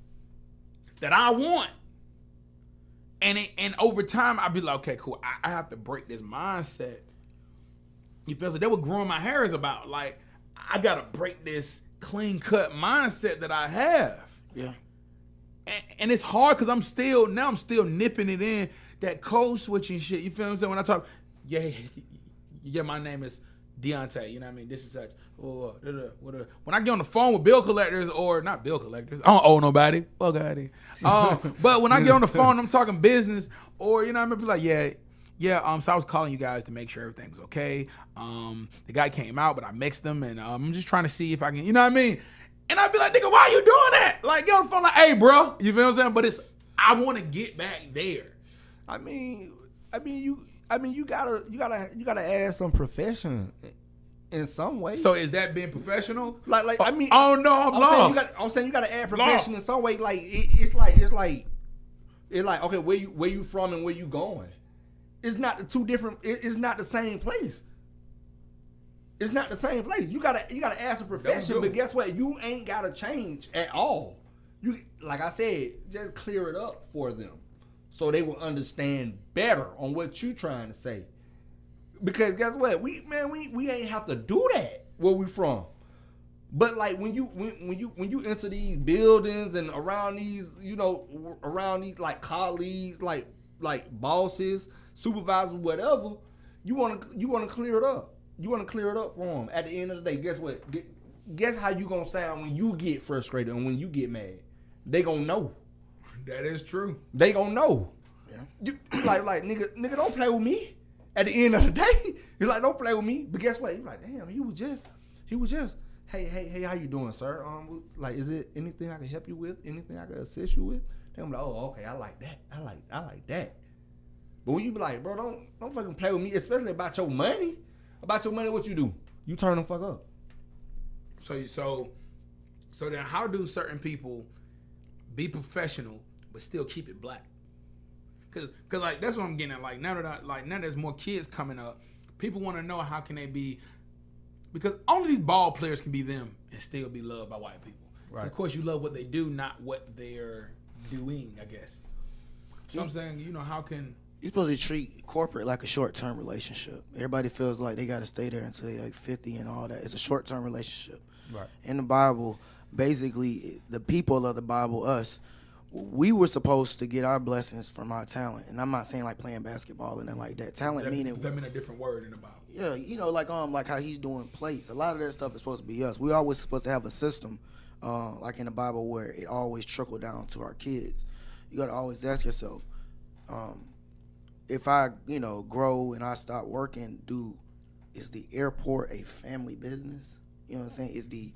that I want. And over time, I'd be like, okay, cool. I have to break this mindset. You feel so? That what growing my hair is about. Like, I got to break this clean cut mindset that I have. Yeah. And it's hard because I'm still nipping it in, that code switching shit. You feel what I'm saying? When I talk, yeah, my name is Deontay, you know what I mean? This is such. When I get on the phone with bill collectors, or not bill collectors, I don't owe nobody. Fuck out of here. But when I get on the phone, I'm talking business, or you know, I'm gonna be like, yeah. So I was calling you guys to make sure everything's okay. The guy came out, but I mixed him, and I'm just trying to see if I can, you know what I mean? And I'd be like, nigga, why you doing that? Like, get on the phone, like, hey, bro, you feel what I'm saying? But I want to get back there. I mean, you gotta add some profession in some way. So is that being professional? Like I mean, oh no, I'm lost. I'm saying you gotta add profession in some way. Like it's like okay, where you from and where you going? It's not the two different. It's not the same place. It's not the same place. You gotta add some profession, but guess what? You ain't gotta change at all. You, like I said, just clear it up for them, so they will understand better on what you trying to say. Because guess what? We ain't have to do that where we from. But like when you enter these buildings and around these, around these like colleagues, like bosses, supervisors, whatever, you want to clear it up. You want to clear it up for them. At the end of the day, guess what? Guess how you gonna sound when you get frustrated and when you get mad? They gonna know. That is true. They gonna know. Yeah. You, like nigga, don't play with me. At the end of the day, you're like, don't play with me. But guess what? You're like, damn, he was just, hey, how you doing, sir? Like, is it anything I can help you with? Anything I can assist you with? Then I'm like, oh, okay, I like that. I like that. But when you be like, bro, don't fucking play with me, especially about your money. About your money, what you do? You turn the fuck up. So then how do certain people be professional but still keep it black? Cause like that's what I'm getting at. Like now there's more kids coming up, people want to know how can they be, because only these ball players can be them and still be loved by white people. Right. Of course, you love what they do, not what they're doing, I guess. So I'm saying, how can you're supposed to treat corporate like a short-term relationship. Everybody feels like they got to stay there until they're like 50 and all that. It's a short-term relationship. Right. In the Bible, basically, the people of the Bible, us, we were supposed to get our blessings from our talent. And I'm not saying like playing basketball and nothing like that. Talent meaning... Does that mean a different word in the Bible? Yeah, you know, like how he's doing plates. A lot of that stuff is supposed to be us. We always supposed to have a system, like in the Bible, where it always trickle down to our kids. You got to always ask yourself, if I, grow and I stop working, is the airport a family business? You know what I'm saying? Is the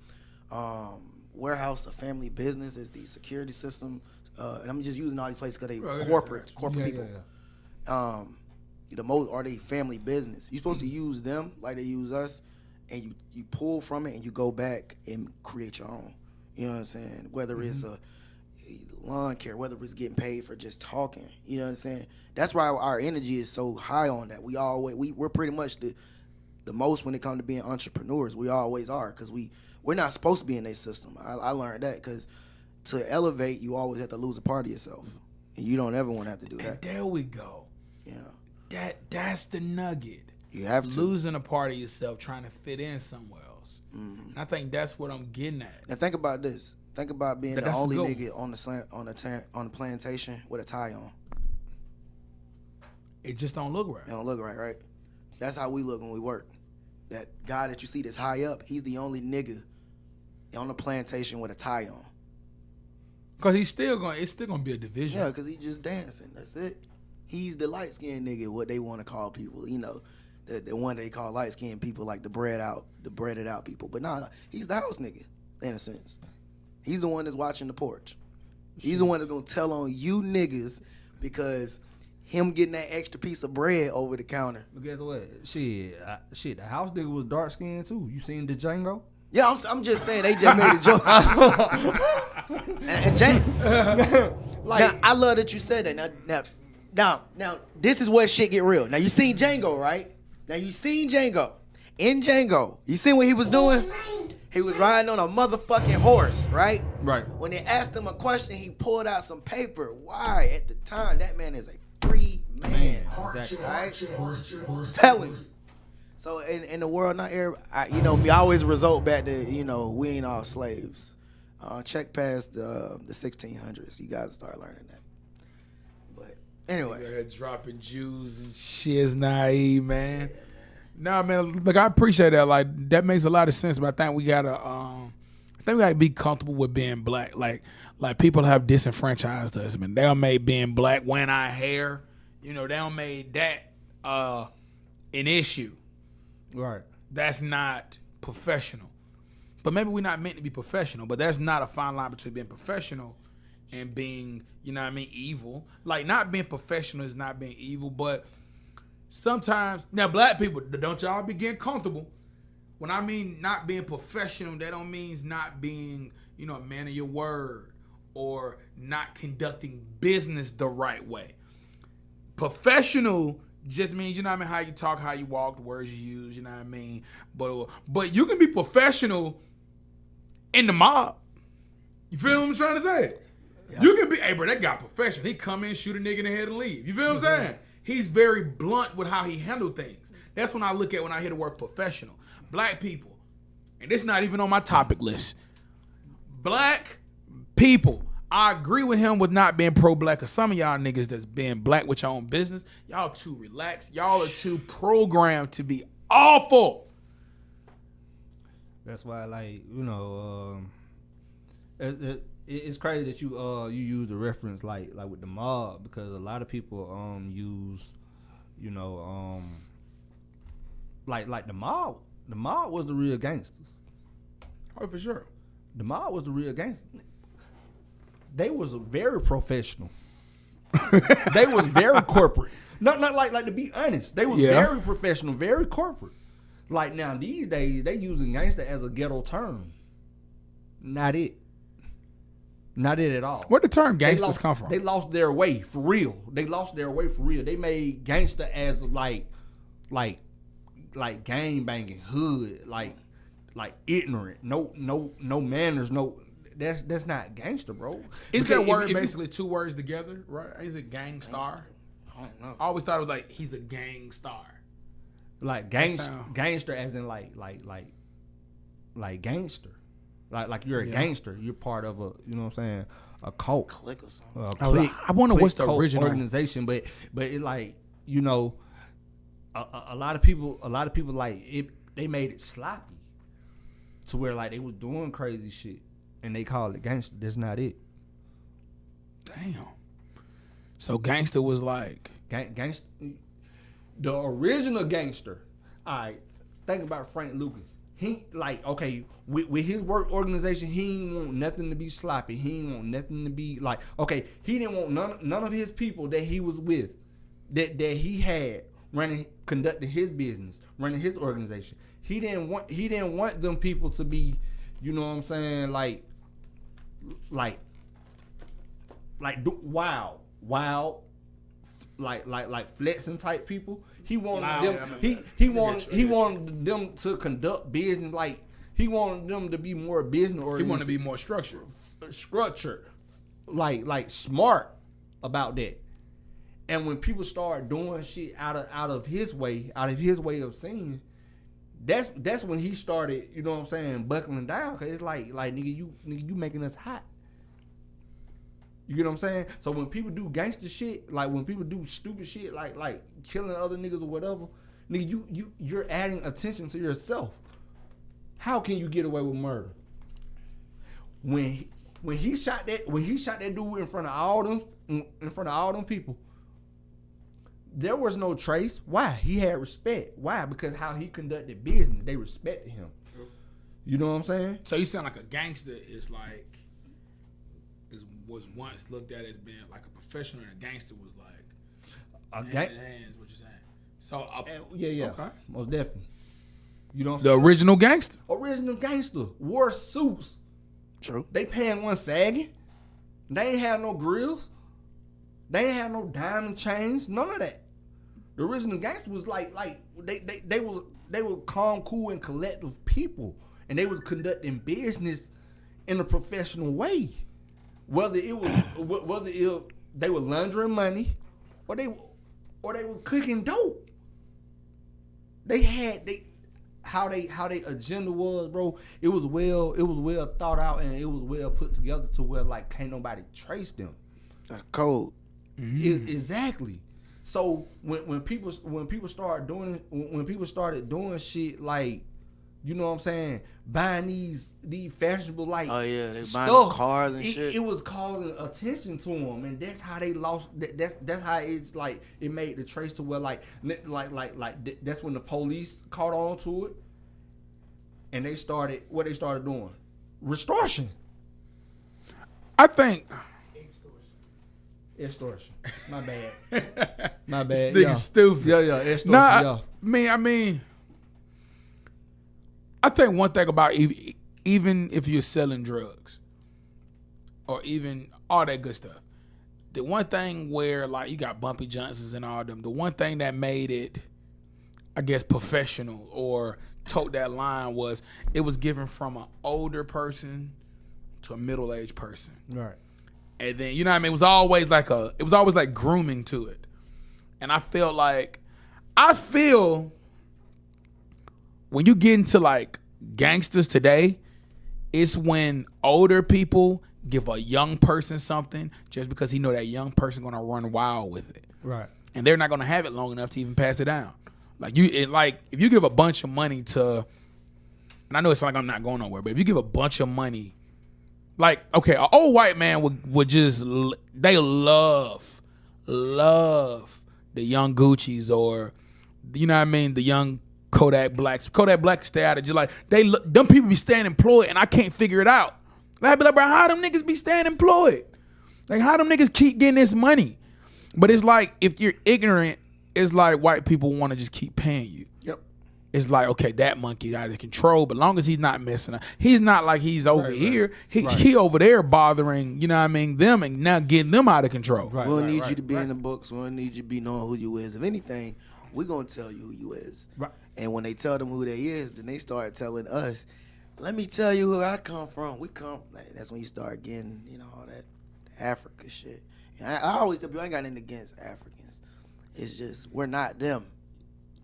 warehouse a family business? Is the security system? And I'm just using all these places because they corporate people. Yeah. The most are they family business. You're supposed to use them like they use us, and you pull from it and you go back and create your own. You know what I'm saying? Whether it's a lawn care, whether it's getting paid for just talking. You know what I'm saying? That's why our energy is so high on that. We're pretty much the most when it comes to being entrepreneurs. We always are, because we're not supposed to be in their system. I learned that, because to elevate, you always have to lose a part of yourself, and you don't ever want to have to do that. And there we go. You know. That's the nugget. You have to. Losing a part of yourself, trying to fit in somewhere else. Mm-hmm. And I think that's what I'm getting at. Now think about this. Think about being the only nigga on the plantation with a tie on. It just don't look right. It don't look right, right? That's how we look when we work. That guy that you see that's high up, he's the only nigga on the plantation with a tie on. Cause it's still gonna be a division. Yeah, cause he's just dancing. That's it. He's the light skinned nigga, what they want to call people. The one they call light skinned people, like the breaded out people. But nah, he's the house nigga in a sense. He's the one that's watching the porch. He's the one that's gonna tell on you niggas because him getting that extra piece of bread over the counter. But guess what? Shit, the house nigga was dark skinned too. You seen the Django? Yeah, I'm just saying they just made a joke. and Django, now, I love that you said that. Now, this is where shit get real. Now, you seen Django, right? Now, you seen Django. In Django, you seen what he was doing? He was riding on a motherfucking horse, right? Right. When they asked him a question, he pulled out some paper. Why? At the time, that man is a free man. Exactly. Right? Tell him. So, in the world, not everybody, we always result back to, we ain't all slaves. Check past the 1600s. You got to start learning that. Anyway, they're dropping Jews and shit is naive, man. Yeah, nah, man. Look, I appreciate that. Like, that makes a lot of sense. But I think we gotta be comfortable with being black. Like people have disenfranchised us, man. They done made being black, wearing our hair. They done made that an issue. Right. That's not professional. But maybe we're not meant to be professional. But there's not a fine line between being professional and being, evil. Like, not being professional is not being evil, but sometimes, now black people, don't y'all be getting comfortable. When I mean not being professional, that don't mean not being, a man of your word or not conducting business the right way. Professional just means, how you talk, how you walk, the words you use, But you can be professional in the mob. You feel what I'm trying to say? Yeah. You can be, hey bro, that guy professional. He come in, shoot a nigga in the head and leave. You feel what I'm saying? He's very blunt with how he handle things. That's when I look at when I hear the word professional. Black people, and this not even on my topic list. Black people, I agree with him with not being pro-black, because some of y'all niggas that's being black with your own business, y'all too relaxed. Y'all are too programmed to be awful. That's why, it's crazy that you use the reference like with the mob, because a lot of people use like the mob. The mob was the real gangsters. Oh, for sure. The mob was the real gangsters. They was very professional. They was very corporate. Not like to be honest. They was very professional, very corporate. Like now these days they using gangster as a ghetto term. Not it at all. Where the term gangsters come from? They lost their way for real. They made gangster as like gang banging, hood, like ignorant, no manners, no. That's not gangster, bro. Is that word basically two words together, right? Is it gangstar? I don't know. I always thought it was like he's a gang star. Like gangster as in like gangster. Like you're a gangster. You're part of a, you know what I'm saying, a cult. Click or something. I wonder what's the original organization, but it like, you know, a lot of people like it. They made it sloppy to where like they was doing crazy shit and they called it gangster. That's not it. Damn. So gangster was like gangster. The original gangster. All right, think about Frank Lucas. He like, okay, with his work organization, he didn't want nothing to be sloppy. He didn't want nothing to be like, okay, he didn't want none of his people that he was with, that he had conducting his business, running his organization. He didn't want them people to be, you know what I'm saying, like wild, like flexing type people. He wanted them. He wanted them to conduct business like he wanted them to be more business oriented. He wanted to be more structured, like smart about that. And when people start doing shit out of his way of seeing, that's when he started, you know what I'm saying, buckling down. Cause it's like nigga, you making us hot. You get what I'm saying? So when people do gangster shit, like when people do stupid shit, like killing other niggas or whatever, nigga, you're adding attention to yourself. How can you get away with murder? When he shot that dude in front of all them people, there was no trace. Why? He had respect. Why? Because how he conducted business, they respected him. You know what I'm saying? So you sound like a gangster is like was once looked at as being like a professional, and a gangster was like hand in hand. What you saying? So yeah, okay, most definitely. You know, the original gangster wore suits. True. They pants one sagging. They ain't have no grills. They ain't have no diamond chains. None of that. The original gangster was like they were calm, cool, and collective people, and they was conducting business in a professional way. Whether they were laundering money, or they were cooking dope. How they agenda was, bro. It was well thought out, and it was well put together to where like can't nobody trace them. That's cold. Mm-hmm. Exactly. So when people started doing shit like, you know what I'm saying, buying these fashionable like they stuff, buying cars and shit. It was causing attention to them, and that's how they lost. That's how it's like it made the trace to where like that's when the police caught on to it, and they started doing extortion. I think. Extortion. My bad. This nigga stupid. Yeah. Extortion. Nah, I mean. I think one thing about even if you're selling drugs or even all that good stuff, the one thing where like you got Bumpy Johnsons and all them, the one thing that made it, I guess, professional or tote that line was it was given from an older person to a middle-aged person. Right. And then, you know what I mean? It was always like grooming to it. And I feel when you get into like gangsters today, it's when older people give a young person something just because he know that young person gonna run wild with it. Right. And they're not gonna have it long enough to even pass it down. Like if you give a bunch of money to, and I know it's like I'm not going nowhere, but if you give a bunch of money, like, okay, an old white man would just, they love the young Gucci's or, you know what I mean, the young Kodak Blacks. Kodak Black stay out of just like them people be staying employed, and I can't figure it out. Like, bro, how them niggas be staying employed? Like, how them niggas keep getting this money? But it's like if you're ignorant, it's like white people want to just keep paying you. Yep. It's like, okay, that monkey out of control, but long as he's not messing up, he's not like he's over here. He over there bothering, you know what I mean, them and now getting them out of control. Right, we don't need you to be in the books. We don't need you to be knowing who you is. If anything, we're going to tell you who you is. Right. And when they tell them who they is, then they start telling us, let me tell you who I come from. That's when you start getting, you know, all that Africa shit. And I always tell people, I ain't got nothing against Africans. It's just, we're not them.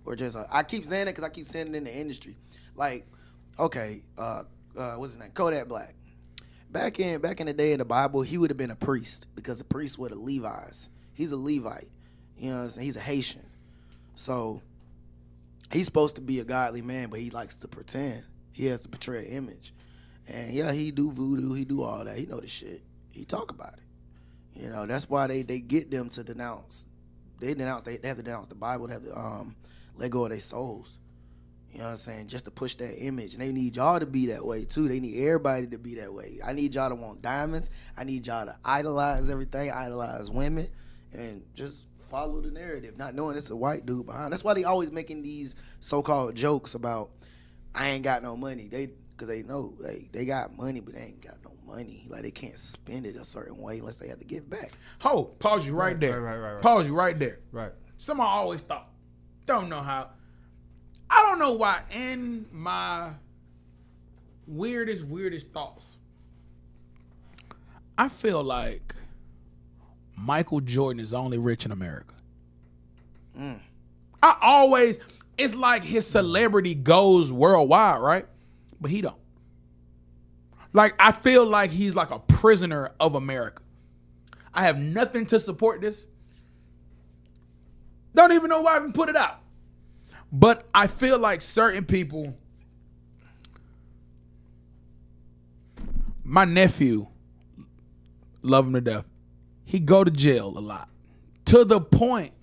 We're just, I keep saying it because I keep saying it in the industry. Like, okay, what's his name? Kodak Black. Back in the day in the Bible, he would have been a priest because the priests were the Levites. He's a Levite. You know what I'm saying? He's a Haitian. So he's supposed to be a godly man, but he likes to pretend. He has to portray an image. And yeah, he do voodoo, he do all that. He know the shit. He talk about it. You know, that's why they get them to denounce. They have to denounce the Bible. They have to let go of their souls. You know what I'm saying? Just to push that image. And they need y'all to be that way too. They need everybody to be that way. I need y'all to want diamonds. I need y'all to idolize everything, idolize women, and just follow the narrative, not knowing it's a white dude behind. That's why they always making these so-called jokes about I ain't got no money. Because they know they got money, but they ain't got no money. Like they can't spend it a certain way unless they have to give back. Pause you right there. Right. Pause you right there. Right. Something I always thought. Don't know how. I don't know why in my weirdest thoughts, I feel like Michael Jordan is only rich in America. It's like his celebrity goes worldwide, right? But he don't. Like, I feel like he's like a prisoner of America. I have nothing to support this. Don't even know why I even put it out. But I feel like certain people, my nephew, love him to death. He go to jail a lot. To the point,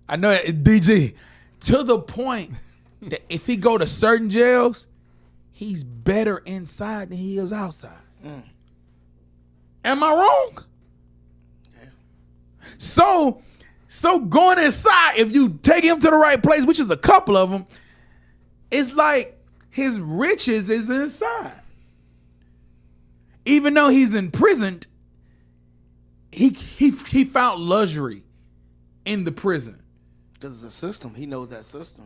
I know DG, to the point that if he go to certain jails, he's better inside than he is outside. Am I wrong? Yeah. So going inside, if you take him to the right place, which is a couple of them, it's like his riches is inside. Even though he's imprisoned, he found luxury in the prison. Because it's a system. He knows that system.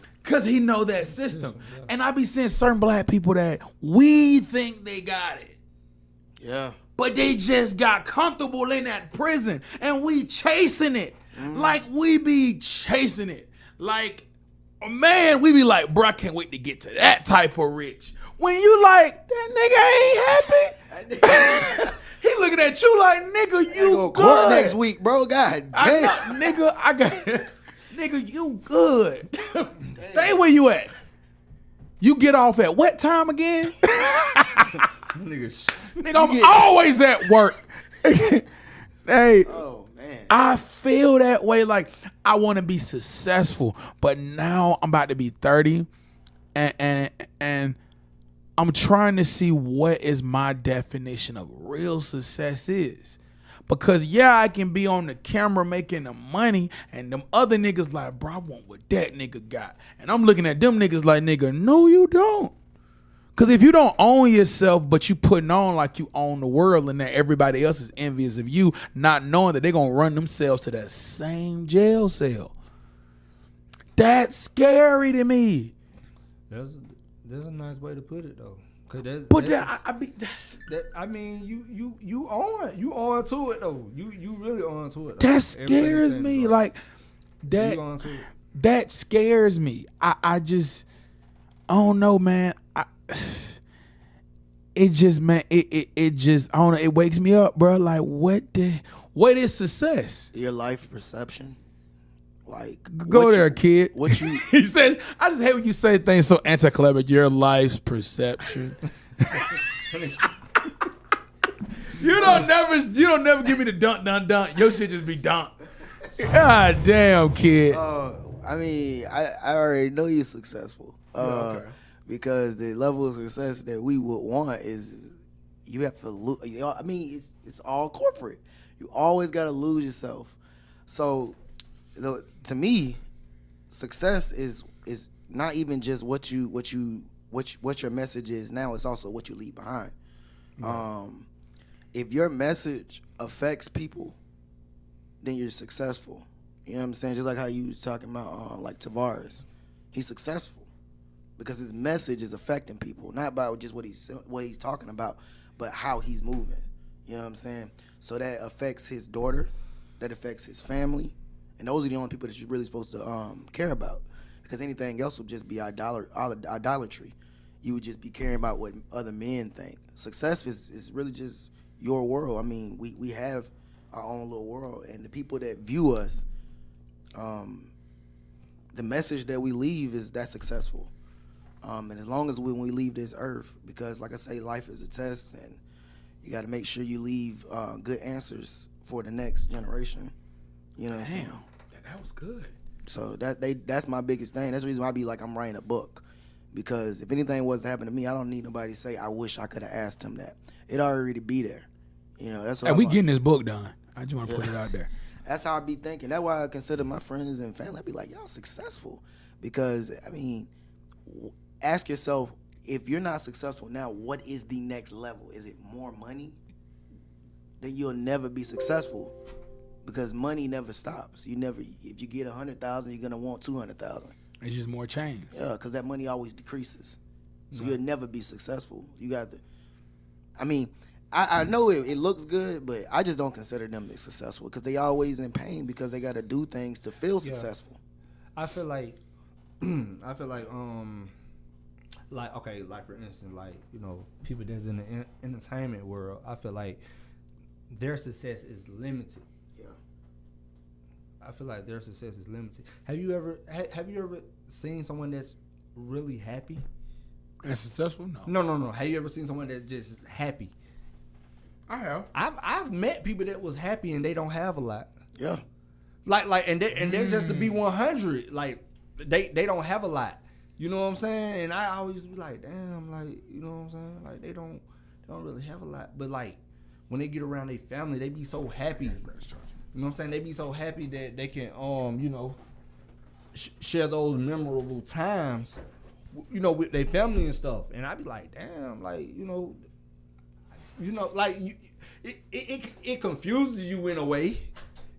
And I be seeing certain black people that we think they got it. Yeah. But they just got comfortable in that prison. And we chasing it. Like we be chasing it. Like, man, we be like, bro, I can't wait to get to that type of rich. When you like, that nigga ain't happy. He looking at you like, nigga, you go good. Court next week, bro. God damn. Nigga, you good. Stay where you at. You get off at what time again? Nigga, I'm always at work. Hey. Oh, man. I feel that way. Like, I want to be successful, but now I'm about to be 30, and I'm trying to see what is my definition of real success is. Because, yeah, I can be on the camera making the money, and them other niggas like, bro, I want what that nigga got. And I'm looking at them niggas like, nigga, no, you don't. Because if you don't own yourself, but you putting on like you own the world and that everybody else is envious of you, not knowing that they're going to run themselves to that same jail cell. That's scary to me. There's a nice way to put it, though. I mean, you on to it though. You really on to it. Though. That scares me. Like that scares me. I don't know, man. It just I don't know. It wakes me up, bro. Like what is success? Your life perception. Like go there, kid. What you he said? I just hate when you say things so anti-clever. Your life's perception. You don't never give me the dunk. Your shit just be dunk. God damn, kid. I mean, I already know you're successful. Okay. Because the level of success that we would want is you have to lose. I mean, it's all corporate. You always got to lose yourself. So, to me, success is not even just what your message is now. It's also what you leave behind. Right. If your message affects people, then you're successful. You know what I'm saying? Just like how you was talking about, like Tavares, he's successful because his message is affecting people, not about just what he's talking about, but how he's moving. You know what I'm saying? So that affects his daughter, that affects his family, and those are the only people that you're really supposed to care about, because anything else will just be idolatry. you would just be caring about what other men think. Success is really just your world. I mean, we have our own little world, and the people that view us, the message that we leave is that successful. And as long as when we leave this earth, because like I say, life is a test, and you got to make sure you leave good answers for the next generation. You know what I'm saying? That was good. So that's my biggest thing. That's the reason why I be like, I'm writing a book. Because if anything was to happen to me, I don't need nobody to say, I wish I could have asked him that. It already be there. You know, that's what we getting this book done. I just want to put it out there. That's how I be thinking. That's why I consider my friends and family. I be like, y'all successful. Because, I mean, ask yourself, if you're not successful now, what is the next level? Is it more money? Then you'll never be successful. Because money never stops. If you get 100,000, you're gonna want 200,000. It's just more change. Yeah, because that money always decreases. So you'll never be successful. You got to. I mean, I know it looks good, but I just don't consider them successful because they always in pain because they got to do things to feel successful. I feel like, okay, like for instance, like, you know, people that's in the entertainment world, I feel like their success is limited. I feel like their success is limited. Have you ever seen someone that's really happy? And successful? No. Have you ever seen someone that's just happy? I have. I've met people that was happy and they don't have a lot. Yeah. And they're just to be 100. Like they don't have a lot. You know what I'm saying? And I always be like, damn, like, you know what I'm saying? Like they don't really have a lot. But like when they get around their family, they be so happy. You know what I'm saying? They be so happy that they can, you know, share those memorable times, you know, with their family and stuff. And I be like, damn, like, you know, like it confuses you in a way.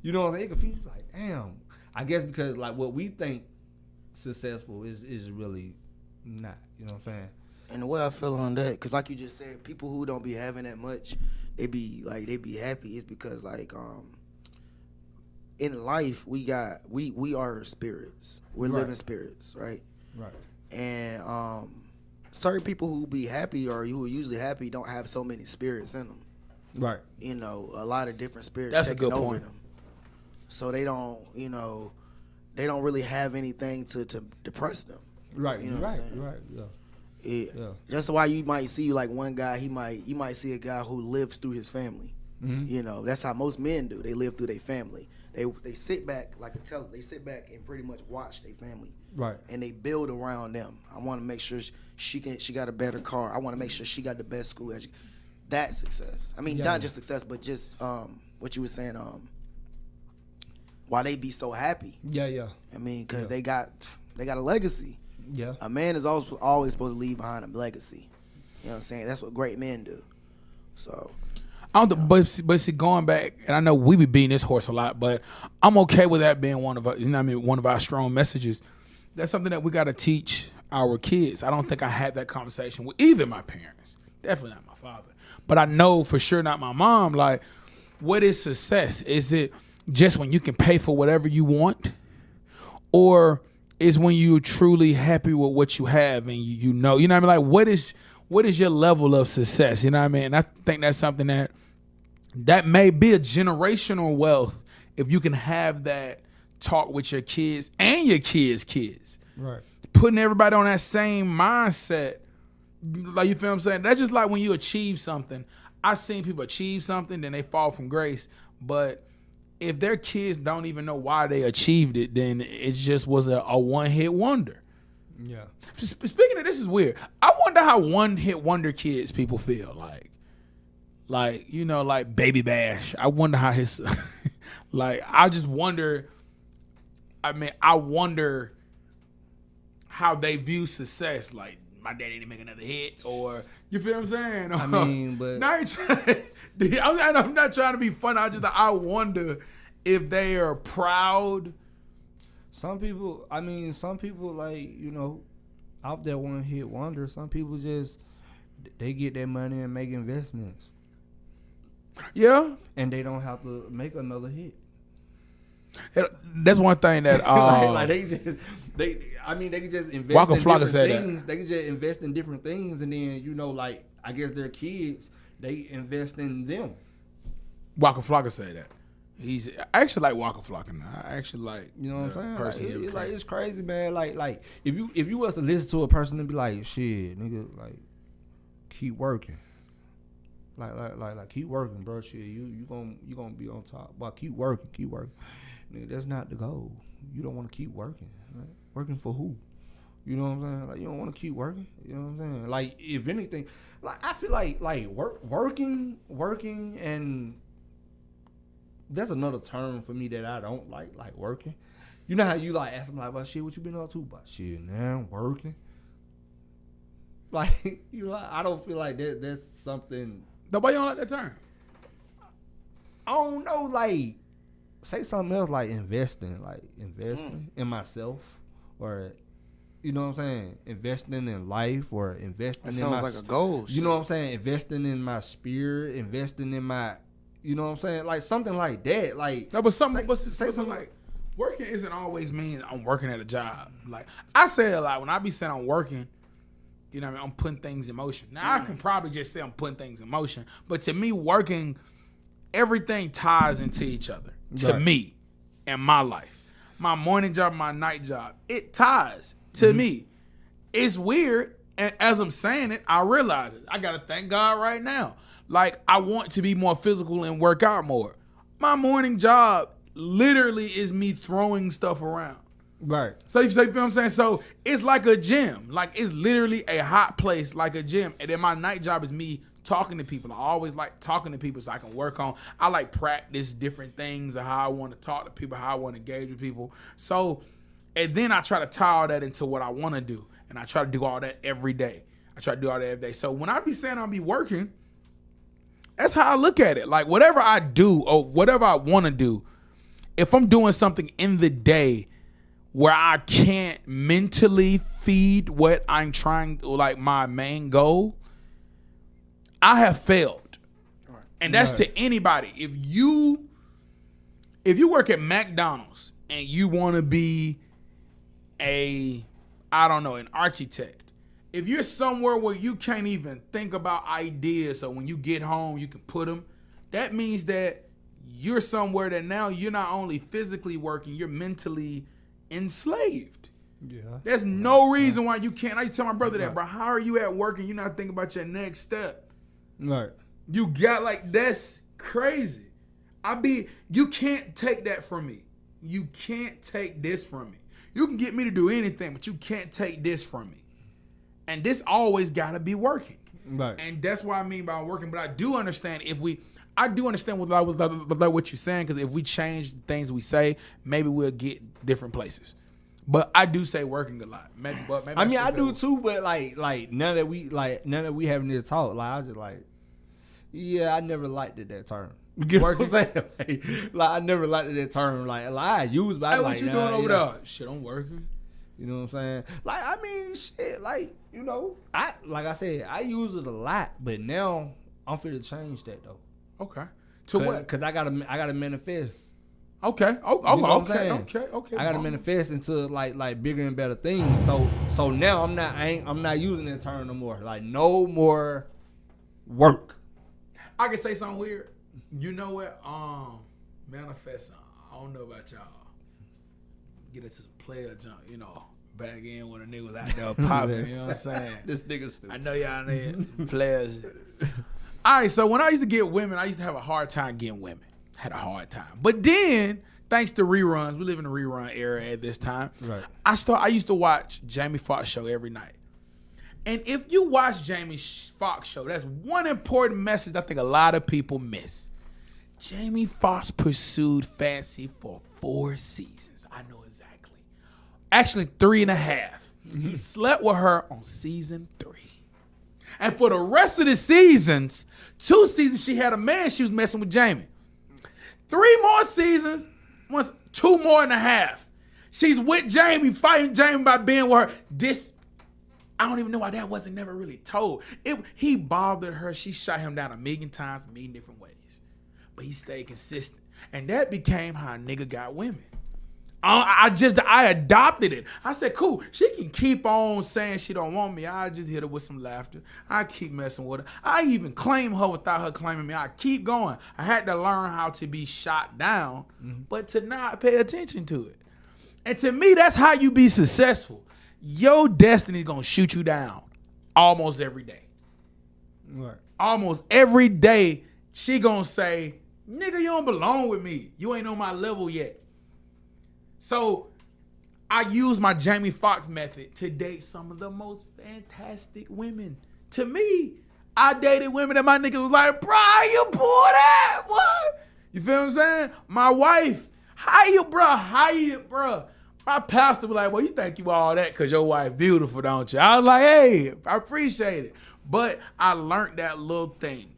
You know what I'm saying? It confuses you, like, damn. I guess because like what we think successful is really not. You know what I'm saying? And the way I feel on that, because like you just said, people who don't be having that much, they be happy. It's because like in life, we are spirits. We're living spirits, right? Right. And certain people who be happy or who are usually happy don't have so many spirits in them. Right. You know, a lot of different spirits That's taking a good over point. them. So they don't, you know, they don't really have anything to depress them. Right. You know what I'm saying? Right. Yeah. That's why you might see like one guy. You might see a guy who lives through his family. Mm-hmm. You know, that's how most men do. They live through their family. They sit back they sit back and pretty much watch their family. Right. And they build around them. I want to make sure she got a better car. I want to make sure she got the best school education. That's success. I mean, not just success, but just what you were saying. Why they be so happy? Yeah. I mean, because they got a legacy. Yeah. A man is always supposed to leave behind a legacy. You know what I'm saying? That's what great men do. So. But see, going back, and I know we be beating this horse a lot, but I'm okay with that being one of our, one of our strong messages. That's something that we got to teach our kids. I don't think I had that conversation with either my parents. Definitely not my father. But I know for sure not my mom. Like, what is success? Is it just when you can pay for whatever you want? Or is when you're truly happy with what you have and you know what I mean? Like, what is your level of success? You know what I mean? And I think that's something that may be a generational wealth if you can have that talk with your kids and your kids. Right. Putting everybody on that same mindset. Like, you feel what I'm saying? That's just like when you achieve something. I've seen people achieve something, then they fall from grace. But if their kids don't even know why they achieved it, then it just was a one-hit wonder. Yeah. Speaking of this, is weird. I wonder how one-hit wonder kids people feel like you know, like Baby Bash. I wonder how his like. I just wonder. I mean, I wonder how they view success. Like, my daddy didn't make another hit, or you feel what I'm saying? I mean, but I'm not trying to be funny. I wonder if they are proud. Some people like, you know, off that one hit wonder. Some people just they get their money and make investments. Yeah, and they don't have to make another hit. That's one thing that like they can just invest Waka in Flocka different said things. They can just invest in different things, and then like I guess their kids, they invest in them. Waka Flocka said that. I actually like Waka Flocka now. I actually like, You know what I'm saying? person. Like it's crazy, man. Like if you was to listen to a person and be like, shit, nigga, like keep working. Like keep working, bro. Shit, you gonna be on top. But keep working. Nigga, that's not the goal. You don't want to keep working. Right? Working for who? You know what I'm saying? Like you don't want to keep working. You know what I'm saying? Like if anything, like I feel like working, and that's another term for me that I don't like working. You know how you like ask them like, "Well, shit, what you been up to?" But shit, now I'm working. Like I don't feel like that's something. Nobody don't like that term. I don't know, like say something else like investing in myself, or you know what I'm saying, investing in life, or investing That in my sounds like a goal. you know what I'm saying, investing in my spirit, investing in my, you know what I'm saying, like something like that. Like No, but something something like working isn't always mean I'm working at a job. Like I say a lot when I be saying I'm working. You know what I mean? I'm putting things in motion. Now, I can probably just say I'm putting things in motion. But to me, working, everything ties into each other. To me, in my life. My morning job, my night job, it ties to me. It's weird. And as I'm saying it, I realize it. I got to thank God right now. Like, I want to be more physical and work out more. My morning job literally is me throwing stuff around. right. So you feel what I'm saying? So it's like a gym. Like it's literally a hot place like a gym. And then my night job is me talking to people. I always like talking to people so I can work on. I like practice different things of how I want to talk to people, how I want to engage with people. So, and then I try to tie all that into what I want to do. And I try to do all that every day. So when I be saying I'll be working, that's how I look at it. Like whatever I do or whatever I want to do, if I'm doing something in the day where I can't mentally feed what I'm trying, like my main goal, I have failed. Right. And that's to anybody. If you work at McDonald's and you want to be an architect, if you're somewhere where you can't even think about ideas, so when you get home you can put them, that means that you're somewhere that now you're not only physically working, you're mentally enslaved. Yeah. There's no reason why you can't. I used to tell my brother that, bro. How are you at work and you're not thinking about your next step? Right. You got that's crazy. You can't take that from me. You can't take this from me. You can get me to do anything, but you can't take this from me. And this always gotta be working. Right. And that's what I mean by working. But I do understand what you're saying, because if we change the things we say, maybe we'll get different places. But I do say working a lot. Maybe I do too, but like none that we having this talk, like I was just like, yeah, I never liked that term. You know what I'm saying? Like I never liked that term. Like I use, but I what you doing over there? Shit, I'm working. You know what I'm saying? Like I mean, shit. Like I said, I use it a lot, but now I'm finna change that though. Okay. To what? Because I gotta manifest. Okay. You know Okay. I gotta manifest into like bigger and better things. So now I'm not using that term no more. Like no more work. I can say something weird. You know what? Manifest. I don't know about y'all. Get into some player junk, back in when the nigga was out there popping. You know what I'm saying? This nigga stupid. I know y'all need players. All right, so when I used to get women, I used to have a hard time getting women. Had a hard time. But then, thanks to reruns, we live in a rerun era at this time. Right. I used to watch Jamie Foxx show every night. And if you watch Jamie Foxx show, that's one important message I think a lot of people miss. Jamie Foxx pursued Fancy for 4 seasons. I know exactly. Actually, 3.5. He slept with her on season 3. And for the rest of the seasons, 2 seasons she had a man, she was messing with Jamie. 3 more seasons, 2.5. She's with Jamie, fighting Jamie by being with her. I don't even know why that wasn't never really told. He bothered her. She shot him down 1,000,000 times, 1,000,000 different ways. But he stayed consistent. And that became how a nigga got women. I adopted it. I said, cool, she can keep on saying she don't want me. I just hit her with some laughter. I keep messing with her. I even claim her without her claiming me. I keep going. I had to learn how to be shot down, but to not pay attention to it. And to me, that's how you be successful. Your destiny's gonna shoot you down almost every day. Right. Almost every day, she gonna say, nigga, you don't belong with me. You ain't on my level yet. So I use my Jamie Foxx method to date some of the most fantastic women. To me, I dated women that my niggas was like, bro, how you pull that? What? You feel what I'm saying? My wife, how you, bro? My pastor was like, well, you think you all that because your wife beautiful, don't you? I was like, hey, I appreciate it. But I learned that little thing.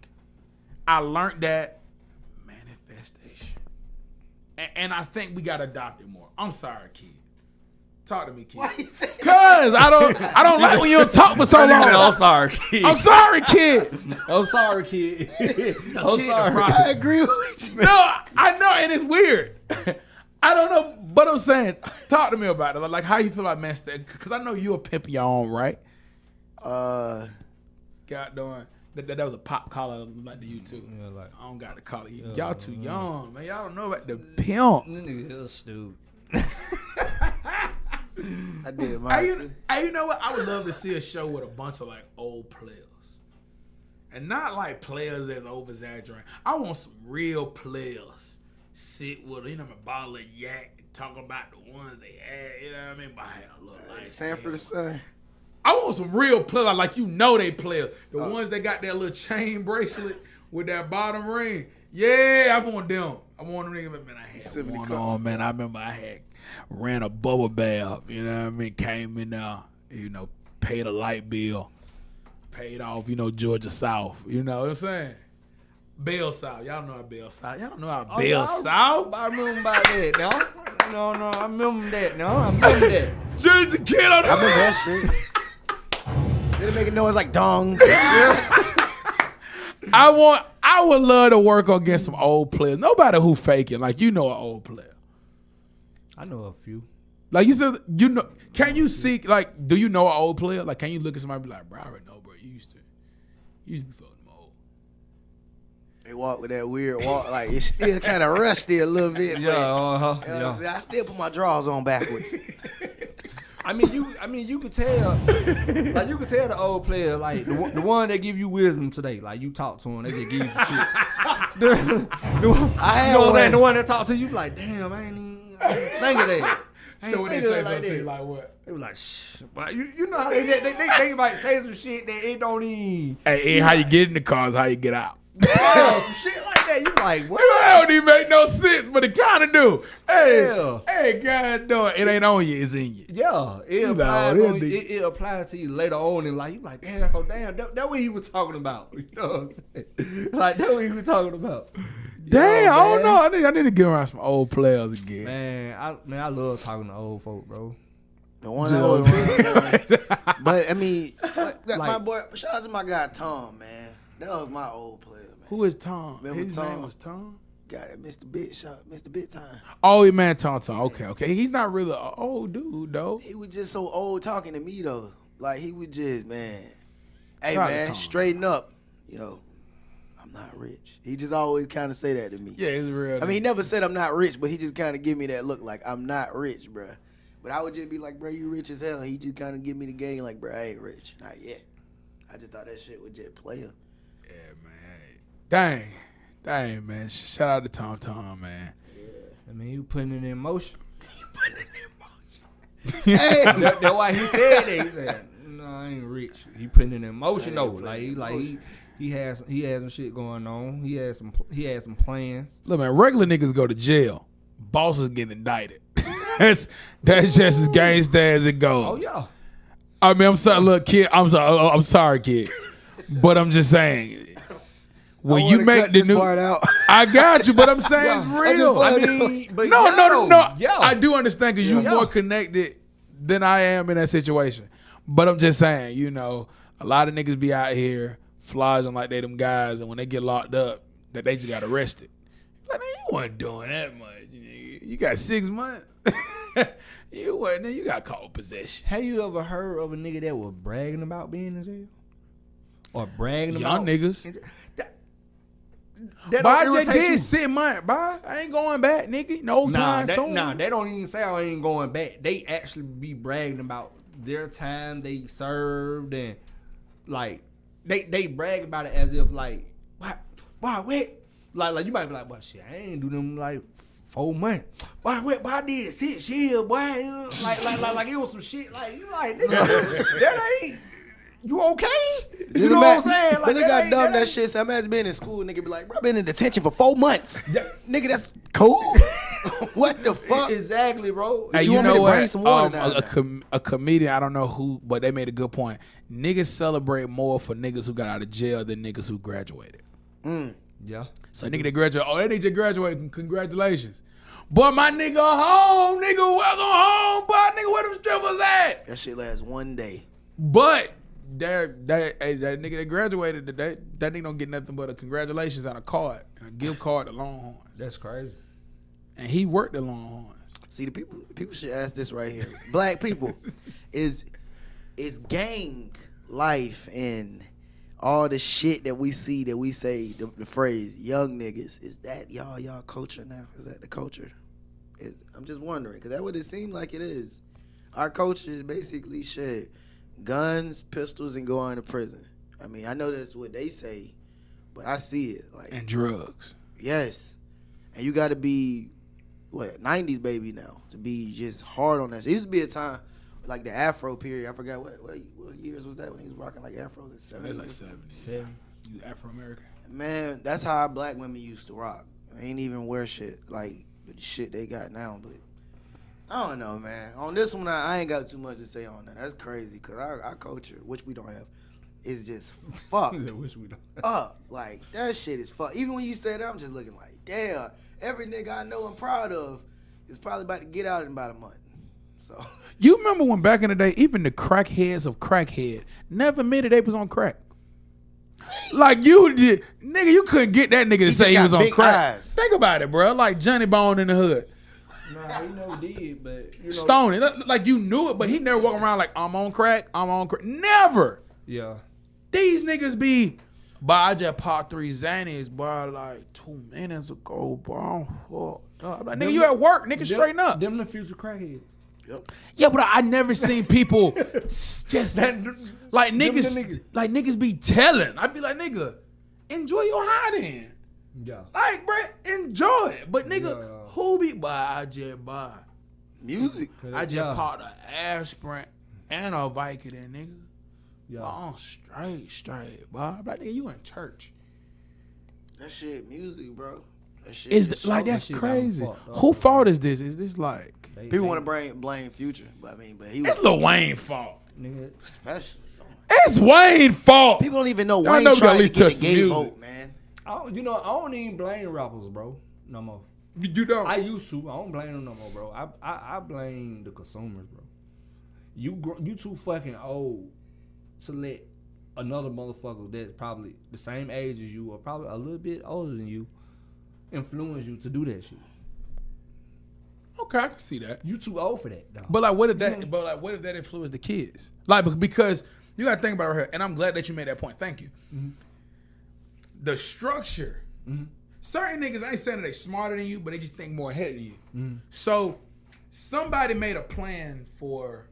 I learned that manifestation. And I think we got to adopt it more. I'm sorry, kid. Talk to me, kid. Why you say that? Cause I don't like when you don't talk for so long. I'm sorry, kid. I'm sorry, kid. I'm sorry, kid. I'm sorry. I agree with you. No, I know, and it's weird. I don't know, but I'm saying, talk to me about it. Like, how you feel about manifestation? Because I know you a pimp of your own, right? Uh, God darn. That was a pop collar like to you too. Yeah, like, I don't got to call it. Y'all too young, man. Y'all don't know about the pimp. this nigga is stupid. I did mine too. You know what? I would love to see a show with a bunch of like old players. And not like players that's over exaggerating. I want some real players. Sit with a bottle of yak and talk about the ones they had. You know what I mean? But I had a little like Sanford the Sun. I want some real players, like they players. The ones that got that little chain bracelet with that bottom ring. Yeah, I want them. I want them niggas. Man, I had one on, man. I remember I had ran a bubble bath. You know what I mean? Came in there, paid a light bill, paid off, Georgia South. You know what I'm saying? Bell South. Y'all know how Bell South. Y'all don't know how Bell South. I remember about that, no. No, I remember that, no. I remember that. Just a kid on the I remember that shit. Did it make a noise like dong? I would love to work against some old players. Nobody who faking. Like, an old player. I know a few. Like you said, can you see, like, do you know an old player? Like, can you look at somebody and be like, bro, I already know, bro. You used to be fucking them old. They walk with that weird walk, like it's still kind of rusty a little bit. Yeah, But, I still put my drawers on backwards. I mean, you could tell, like, you could tell the old player, like, the one that give you wisdom today. Like, you talk to him, they just give you some shit. The one that talk to you, like, damn, I ain't even think of that. So when they say something to you, like what? They was like, shh. But you know how they might say some shit that it don't even. Hey, how you get in the car is how you get out. Yeah, some shit like that. You like, what? That don't even make no sense, but it kind of do. Yeah. Hey, God, no, it ain't on you, it's in you. Yeah, it applies to you later on in life. You like, damn, so damn, that what he was talking about. You know what I'm saying? Like, that what he was talking about. Damn, I don't know. I need to get around some old players again. Man, I love talking to old folk, bro. The one that was but I mean, my boy, shout out to my guy Tom, man. That was my old player, man. Who is Tom? Remember His Tom? name was Tom? Got it, Mr. Bit Shot, Mr. Bit Time. Oh, man, Tom. Okay. He's not really an old dude, though. He was just so old talking to me, though. Like, he was just, man. Hey, Shout out to man, Tom. straighten up. I'm not rich. He just always kind of say that to me. Yeah, he's real. I mean, he never said I'm not rich, but he just kind of give me that look like I'm not rich, bruh. But I would just be like, bro, you rich as hell. He just kind of give me the game like, bro, I ain't rich. Not yet. I just thought that shit was just player. Yeah, man. Dang, man. Shout out to Tom, man. I mean, you putting it in motion. Hey, That's why he said that. He said, "No, I ain't rich." He putting it in motion though. He has some shit going on. He has some plans. Look, man, regular niggas go to jail. Bosses get indicted. that's just as gangsta as it goes. Oh yeah. I mean, I'm sorry, look, kid. I'm sorry, kid. But I'm just saying, when you make the new part out. I got you, but I'm saying it's real. I mean, but No. Yo. I do understand because you're more connected than I am in that situation. But I'm just saying, a lot of niggas be out here flogging like they them guys, and when they get locked up, that they just got arrested. Like, man, you wasn't doing that much. You got 6 months. You wasn't. You got caught possession. Have you ever heard of a nigga that was bragging about being in jail? Or bragging Y'all about niggas. That But I don't just irritate did you. 6 months. Bye. I ain't going back, nigga. No time soon. They don't even say I ain't going back. They actually be bragging about their time they served and like they brag about it as if like why like you might be like, well shit, I ain't do them like 4 months. Why I did 6 years, boy. Like it was some shit like you like nigga, that ain't you okay? You know what I'm saying? But they got dumb that shit. So imagine being in school, nigga be like, bro, I've been in detention for 4 months. Nigga, that's cool. What the fuck? Exactly, bro. Hey, You you want me know to bring what? some water down A comedian, I don't know who, but they made a good point. Niggas celebrate more for niggas who got out of jail than niggas who graduated. Yeah. So nigga that graduated, oh, they just graduated, congratulations. But my nigga home, nigga, welcome home, but nigga, where them strippers at? That shit lasts 1 day. But that nigga that graduated, that nigga don't get nothing but a congratulations on a card and a gift card to Longhorns. That's crazy. And he worked at Longhorns. See, the people should ask this right here. Black people, is gang life and all the shit that we see that we say the phrase young niggas, is that y'all culture now? Is that the culture? I'm just wondering, because that's what it seemed like it is. Our culture is basically shit. Guns, pistols, and going to prison. I mean, I know that's what they say, but I see it. Like, And drugs. yes. And you got to be, 90s baby now, to be just hard on that. It used to be a time, like the Afro period. I forgot what years was that when he was rocking like Afros? That's 70s? like 70. You Afro-American. Man, that's how our black women used to rock. They ain't even wear shit like the shit they got now, but I don't know, man. On this one, I ain't got too much to say on that. That's crazy, because our culture, which we don't have, is just fucked Which we don't. up. Like, that shit is fucked. Even when you say that, I'm just looking like, damn, every nigga I know I'm proud of is probably about to get out in about a month. So You remember when back in the day, even the crackheads of crackhead never admitted they was on crack. Like you did, nigga, you couldn't get that nigga to say he got was on big crack. eyes. Think about it, bro. Like Johnny Bone in the hood. Nah, he never did, but you know. Stoney. Like you knew it, but he never walk around like, I'm on crack, I'm on crack. Never. Yeah. These niggas be, but I just popped 3 Xannies, boy, like 2 minutes ago, bro. I'm like, nigga, you at work, nigga, straighten up. Them the future crackheads. Yeah, but I never seen people just like niggas be telling. I'd be like, nigga, enjoy your high then. Yeah. Like, bro, enjoy it. But nigga, Yeah. who be I just buy. music. I just popped an aspirin and a Vicodin, nigga. Yeah. I'm straight, boy. I'm like, nigga, you in church. That shit music, bro. That shit Is just like so- that's shit got crazy. them fucked up, Who bro. fault is this? Is this like People want to blame Future, but he was it's Lil Wayne fault? Nigga. especially. It's Wayne fault. People don't even know Y'all Wayne know we gotta tried at to least get touch the some gay music. vote, man. I don't even blame rappers, bro. No more. You don't. I used to. I don't blame them no more, bro. I blame the consumers, bro. You too fucking old to let another motherfucker that's probably the same age as you or probably a little bit older than you influence you to do that shit. Okay, I can see that. You too old for that, dog. But like, what if that? But like, what if that influenced the kids? Like, because you gotta think about it right here, and I'm glad that you made that point. Thank you. The structure. Certain niggas, I ain't saying that they smarter than you, but they just think more ahead of you. So somebody made a plan for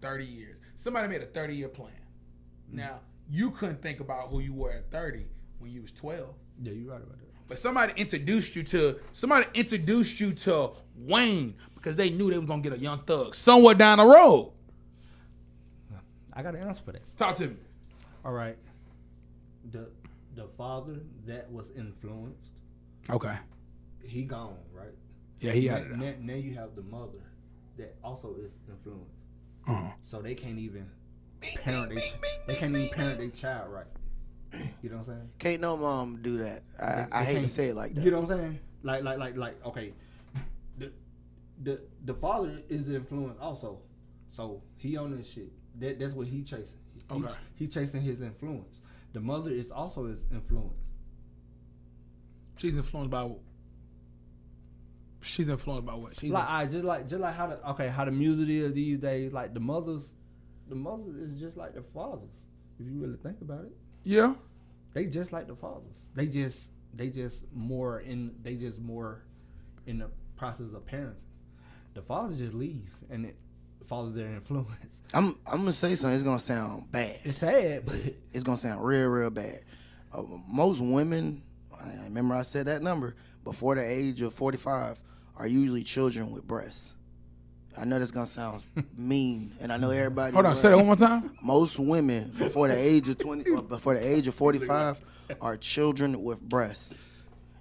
30 years. Somebody made a 30-year plan. Now you couldn't think about who you were at 30 when you was 12. Yeah, you right about that. But somebody introduced you to Wayne because they knew they was gonna get a Young Thug somewhere down the road. I got an answer for that. Talk to me. All right. The father that was influenced, Okay. he gone, right? Yeah, he had it. Now you have the mother that also is influenced. Uh-huh. So they can't even parent their child right. You know what I'm saying? Can't no mom do that. I hate to say it like that. You know what I'm saying? Like okay. The father is the influence also. So he on this shit. That's what he chasing. Okay. He chasing his influence. The mother is also his influence. She's influenced by what? Just like how the music is these days. Like the mothers is just like the fathers. If you really think about it. Yeah. They just like the fathers. They just more in the process of parenting. The fathers just leave and it follows their influence. I'm gonna say something. It's gonna sound bad. It's sad, but it's gonna sound real bad. Most women, I remember I said that number, before the age of 45 are usually children with breasts. I know that's gonna sound mean, and I know everybody. Hold on, say that one more time. Most women before the age of 20, or before the age of 45, are children with breasts.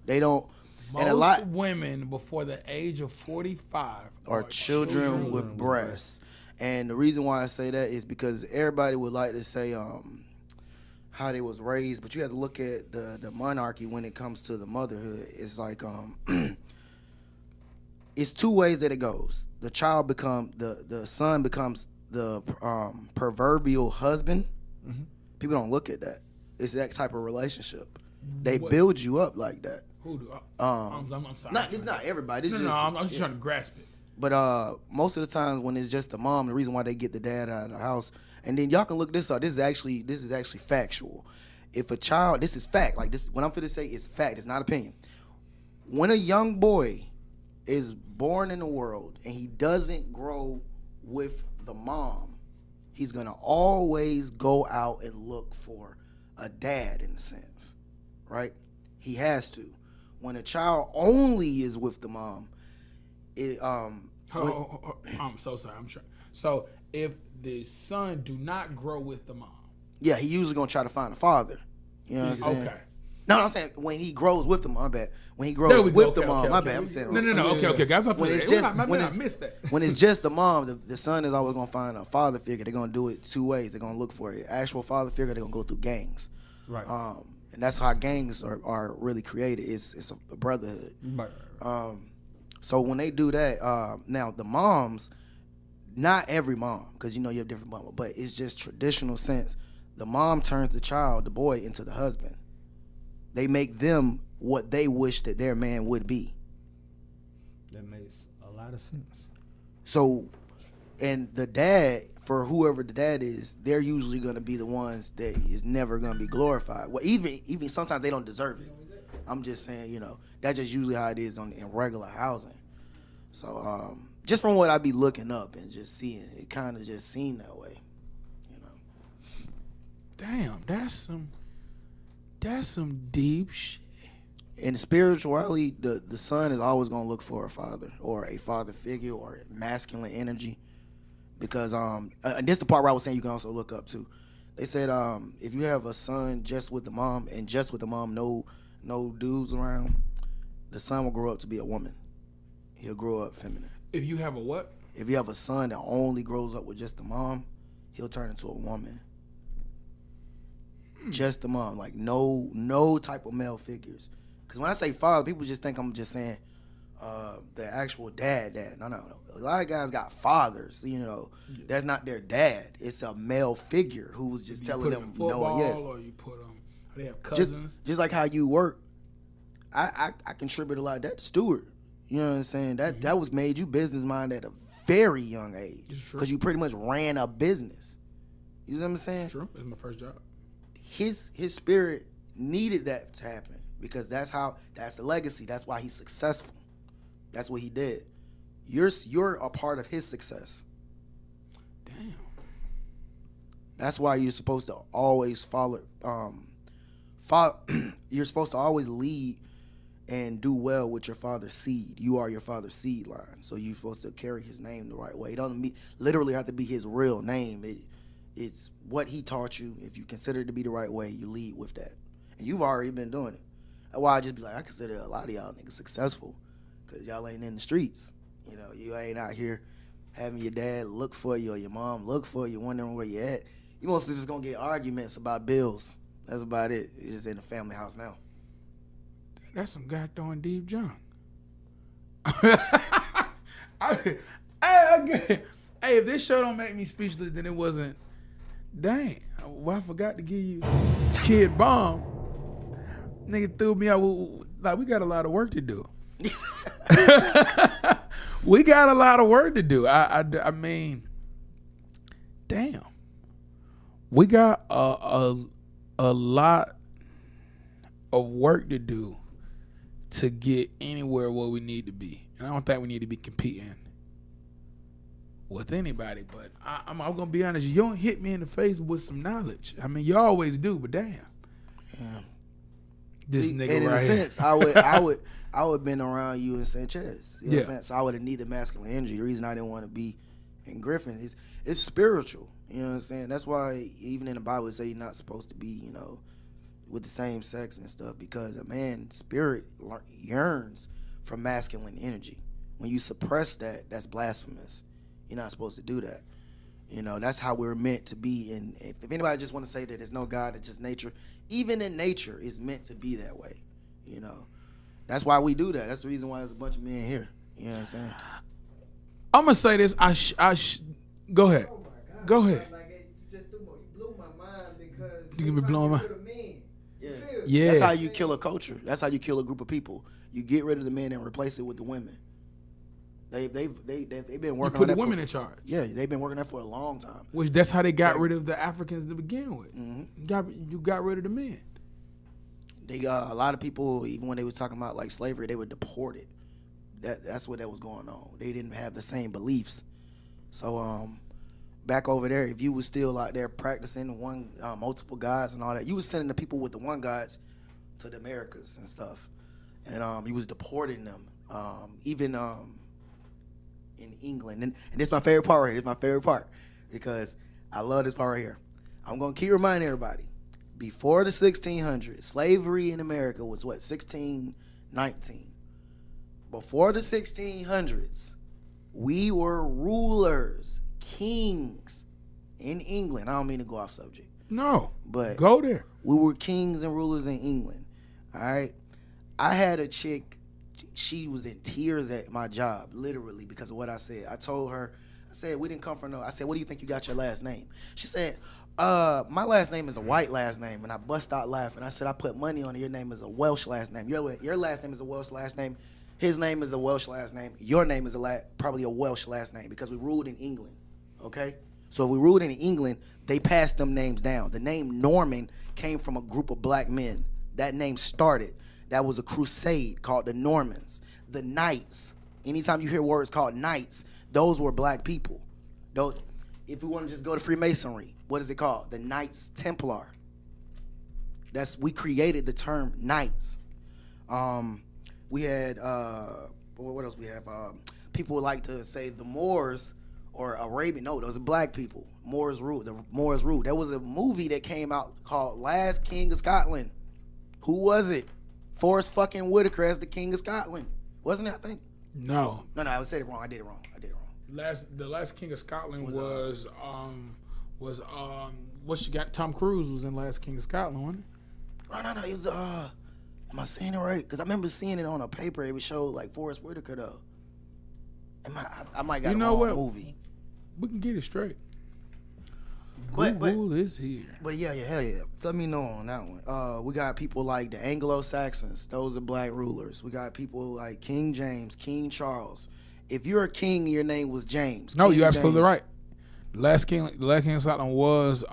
They don't. Most and a lot women before the age of 45 are children with breasts. And the reason why I say that is because everybody would like to say how they was raised, but you have to look at the monarchy when it comes to the motherhood. It's like it's two ways that it goes. The child the son becomes the proverbial husband. Mm-hmm. People don't look at that. It's that type of relationship. They build you up like that. Who do? I'm sorry. It's not everybody. It's I'm just trying to grasp it. But most of the times when it's just the mom, the reason why they get the dad out of the house, and then y'all can look this up. This is actually factual. If a child, this is fact. Like this, what I'm finna say is fact. It's not opinion. When a young boy is born in the world and he doesn't grow with the mom, he's gonna always go out and look for a dad in a sense, right? He has to. When a child only is with the mom, I'm so sorry. I'm sure. So if the son do not grow with the mom, yeah, he usually gonna try to find a father. You know what I'm saying? Okay. No, I'm saying when he grows with the mom, my bad. When he grows with the mom, my bad. I'm saying no. Okay. When it's just the mom, the son is always gonna find a father figure. They're gonna do it two ways. They're gonna look for an actual father figure. They're gonna go through gangs. Right. And that's how gangs are really created. It's a brotherhood. Right. So when they do that, now the moms, not every mom, because you have different moms, but it's just traditional sense. The mom turns the child, the boy, into the husband. They make them what they wish that their man would be. That makes a lot of sense. So, and the dad, for whoever the dad is, they're usually going to be the ones that is never going to be glorified. Well, even sometimes they don't deserve it. I'm just saying, that's just usually how it is in regular housing. So, just from what I be looking up and just seeing, it kind of just seemed that way, Damn, that's some deep shit. In spirituality, the son is always going to look for a father or a father figure or masculine energy. Because and this is the part where I was saying you can also look up too. They said if you have a son just with the mom and just with the mom, no dudes around, the son will grow up to be a woman. He'll grow up feminine. If you have a what? If you have a son that only grows up with just the mom, he'll turn into a woman. Just the mom, like no type of male figures. Because when I say father, people just think I'm just saying the actual dad. No. A lot of guys got fathers, that's not their dad. It's a male figure who's just telling them no. Yes. Or you put them. They have cousins. Just like how you work. I contribute a lot of that to Stewart. You know what I'm saying? That was made you business mind at a very young age because you pretty much ran a business. You know what I'm saying? True. It's my first job. His spirit needed that to happen because that's the legacy. That's why he's successful. That's what he did. You're a part of his success. Damn. That's why you're supposed to always follow. You're supposed to always lead and do well with your father's seed. You are your father's seed line, so you're supposed to carry his name the right way. It doesn't literally have to be his real name. It's what he taught you. If you consider it to be the right way, you lead with that. And you've already been doing it. That's why I just be like, I consider a lot of y'all niggas successful because y'all ain't in the streets. You ain't out here having your dad look for you or your mom look for you, wondering where you at. You mostly just going to get arguments about bills. That's about it. It's just in the family house now. That's some goddamn deep junk. Hey, if this show don't make me speechless, then it wasn't. Dang, well, I forgot to give you Kid Bomb. Nigga threw me out with like we got a lot of work to do. We got a lot of work to do. I mean, damn, we got a lot of work to do to get anywhere where we need to be, and I don't think we need to be competing with anybody. But I'm gonna be honest, you don't hit me in the face with some knowledge. I mean, you always do, but damn, this nigga and right in a here. sense, I would have been around you in Sanchez. You know what I'm saying? So I would have needed masculine energy. The reason I didn't want to be in Griffin is it's spiritual. You know what I'm saying? That's why even in the Bible it say you're not supposed to be, you know, with the same sex and stuff, because a man's spirit yearns for masculine energy. When you suppress that, that's blasphemous. You're not supposed to do that. You know, that's how we're meant to be. And if anybody just want to say that there's no God, it's just nature, even in nature is meant to be that way. You know, that's why we do that. That's the reason why there's a bunch of men here. You know what I'm saying? I'm gonna say this. Go ahead. Oh my God. Go ahead. Like, it just blew my mind because You can be blowing my. Yeah. Yeah. That's how you kill a culture. That's how you kill a group of people. You get rid of the men and replace it with the women. They've been working Put on the that. women in charge. Yeah, they've been working on that for a long time. Which that's how they got rid of the Africans to begin with. Mm-hmm. You got rid of the men. They a lot of people, even when they was talking about like slavery, they were deported. That's what that was going on. They didn't have the same beliefs. So back over there, if you was still out there practicing multiple gods and all that, you was sending the people with the one gods to the Americas and stuff, and you was deporting them. Even in England, and this is my favorite part right here. This is my favorite part because I love this part right here. I'm gonna keep reminding everybody. Before the 1600s, slavery in America was what, 1619. Before the 1600s, we were rulers, kings in England. I don't mean to go off subject. No, but go there. We were kings and rulers in England. All right. I had a chick, she was in tears at my job, literally, because of what I said. I told her, I said, we didn't come from no, I said, what do you think you got your last name? She said, my last name is a white last name. And I bust out laughing. I said, I put money on it. Your name is a Welsh last name. Your last name is a Welsh last name. His name is a Welsh last name. Your name is probably a Welsh last name because we ruled in England, okay? So if we ruled in England, they passed them names down. The name Norman came from a group of black men. That name started. That was a crusade called the Normans. The Knights, anytime you hear words called Knights, those were black people. Those, if you want to just go to Freemasonry, what is it called? The Knights Templar. We created the term Knights. We had, what else we have? People would like to say the Moors or Arabian. No, those are black people. Moors rule. The Moors rule. There was a movie that came out called Last King of Scotland. Who was it? Forrest fucking Whitaker as the King of Scotland. Wasn't it, I think? No. No, I said it wrong. I did it wrong. The last King of Scotland was what you got? Tom Cruise was in Last King of Scotland, wasn't he? No. It was am I saying it right? Because I remember seeing it on a paper. It would show like Forrest Whitaker though. I might got a wrong movie. We can get it straight. Google is here. But yeah, hell yeah. Let me know on that one. We got people like the Anglo-Saxons. Those are black rulers. We got people like King James, King Charles. If you're a king, your name was James. No, King you're absolutely James. right. The last king of Scotland was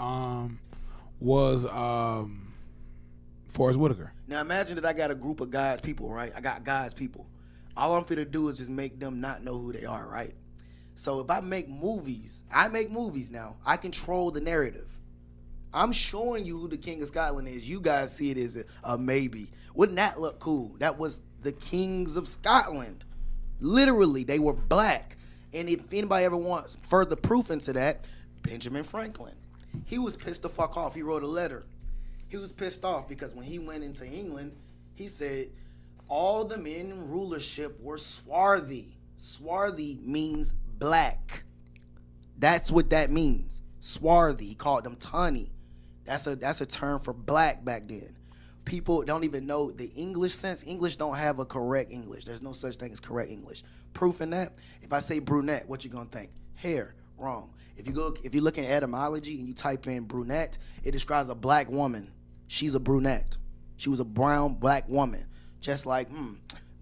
Forrest Whitaker. Now imagine that I got a group of God's people, right? I got God's people. All I'm finna do is just make them not know who they are, right? So if I make movies now. I control the narrative. I'm showing you who the King of Scotland is. You guys see it as a maybe. Wouldn't that look cool? That was the kings of Scotland. Literally, they were black. And if anybody ever wants further proof into that, Benjamin Franklin. He was pissed the fuck off. He wrote a letter. He was pissed off because when he went into England, he said all the men in rulership were swarthy. Swarthy means black. That's what that means. Swarthy. He called them tawny. That's a term for black back then. People don't even know the English sense. English don't have a correct English. There's no such thing as correct English. Proof in that, if I say brunette, what you gonna think? Hair. Wrong. If you look in etymology and you type in brunette, it describes a black woman. She's a brunette. She was a brown black woman. Just like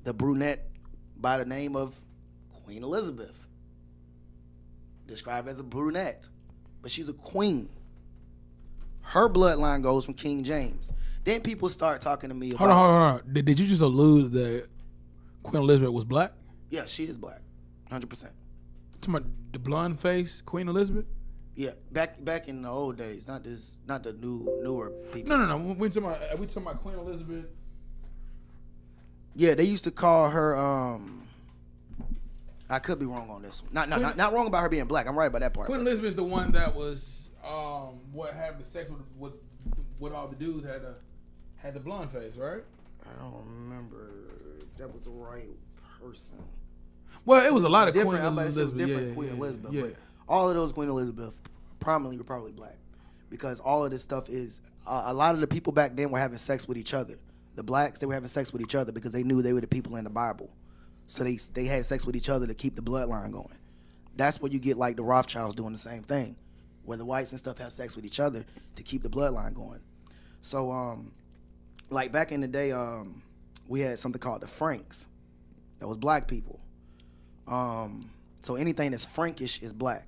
the brunette by the name of Queen Elizabeth, described as a brunette, but she's a queen. Her bloodline goes from King James. Then people start talking to me about... Hold on. Did you just allude that Queen Elizabeth was black? Yeah, she is black, 100%. Talking about the blonde face Queen Elizabeth? Yeah, back in the old days, not the newer people. No. We talking about Queen Elizabeth. Yeah, they used to call her. I could be wrong on this one. Not wrong about her being black. I'm right about that part. Queen Elizabeth is the one that was having the sex with all the dudes had the blonde face, right? I don't remember if that was the right person. Well, it was a lot of Queen Elizabeth. Queen Elizabeth, yeah. but all of those Queen Elizabeth prominently were probably black, because all of this stuff is a lot of the people back then were having sex with each other. The blacks, they were having sex with each other because they knew they were the people in the Bible, so they had sex with each other to keep the bloodline going. That's where you get like the Rothschilds doing the same thing, where the whites and stuff have sex with each other to keep the bloodline going. So like back in the day, we had something called the Franks. That was black people. So anything that's Frankish is black.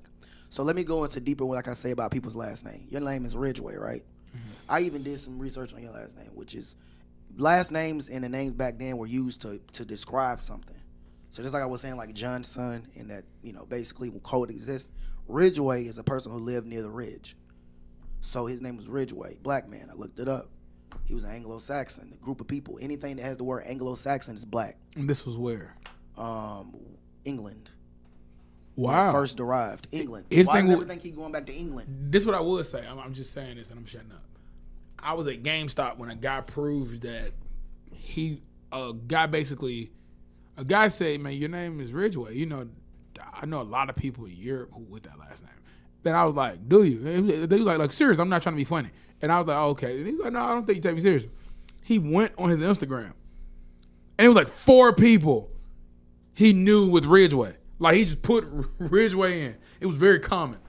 So let me go into deeper what I can say about people's last name. Your name is Ridgway, right? Mm-hmm. I even did some research on your last name, which is last names and the names back then were used to describe something. So just like I was saying, like Johnson, and that, basically will coexist. Ridgway is a person who lived near the ridge. So his name was Ridgway, black man. I looked it up. He was an Anglo-Saxon, a group of people. Anything that has the word Anglo-Saxon is black. And this was where? England. Wow. First derived. England. Why does everything keep going back to England? This is what I would say. I'm just saying this and I'm shutting up. I was at GameStop when a guy proved that a guy said, man, your name is Ridgway. I know a lot of people in Europe who with that last name. Then I was like, do you? They was like, serious, I'm not trying to be funny. And I was like, oh, okay. And he was like, no, I don't think you take me serious. He went on his Instagram, and it was like 4 people he knew with Ridgway. Like, he just put Ridgway in. It was very common.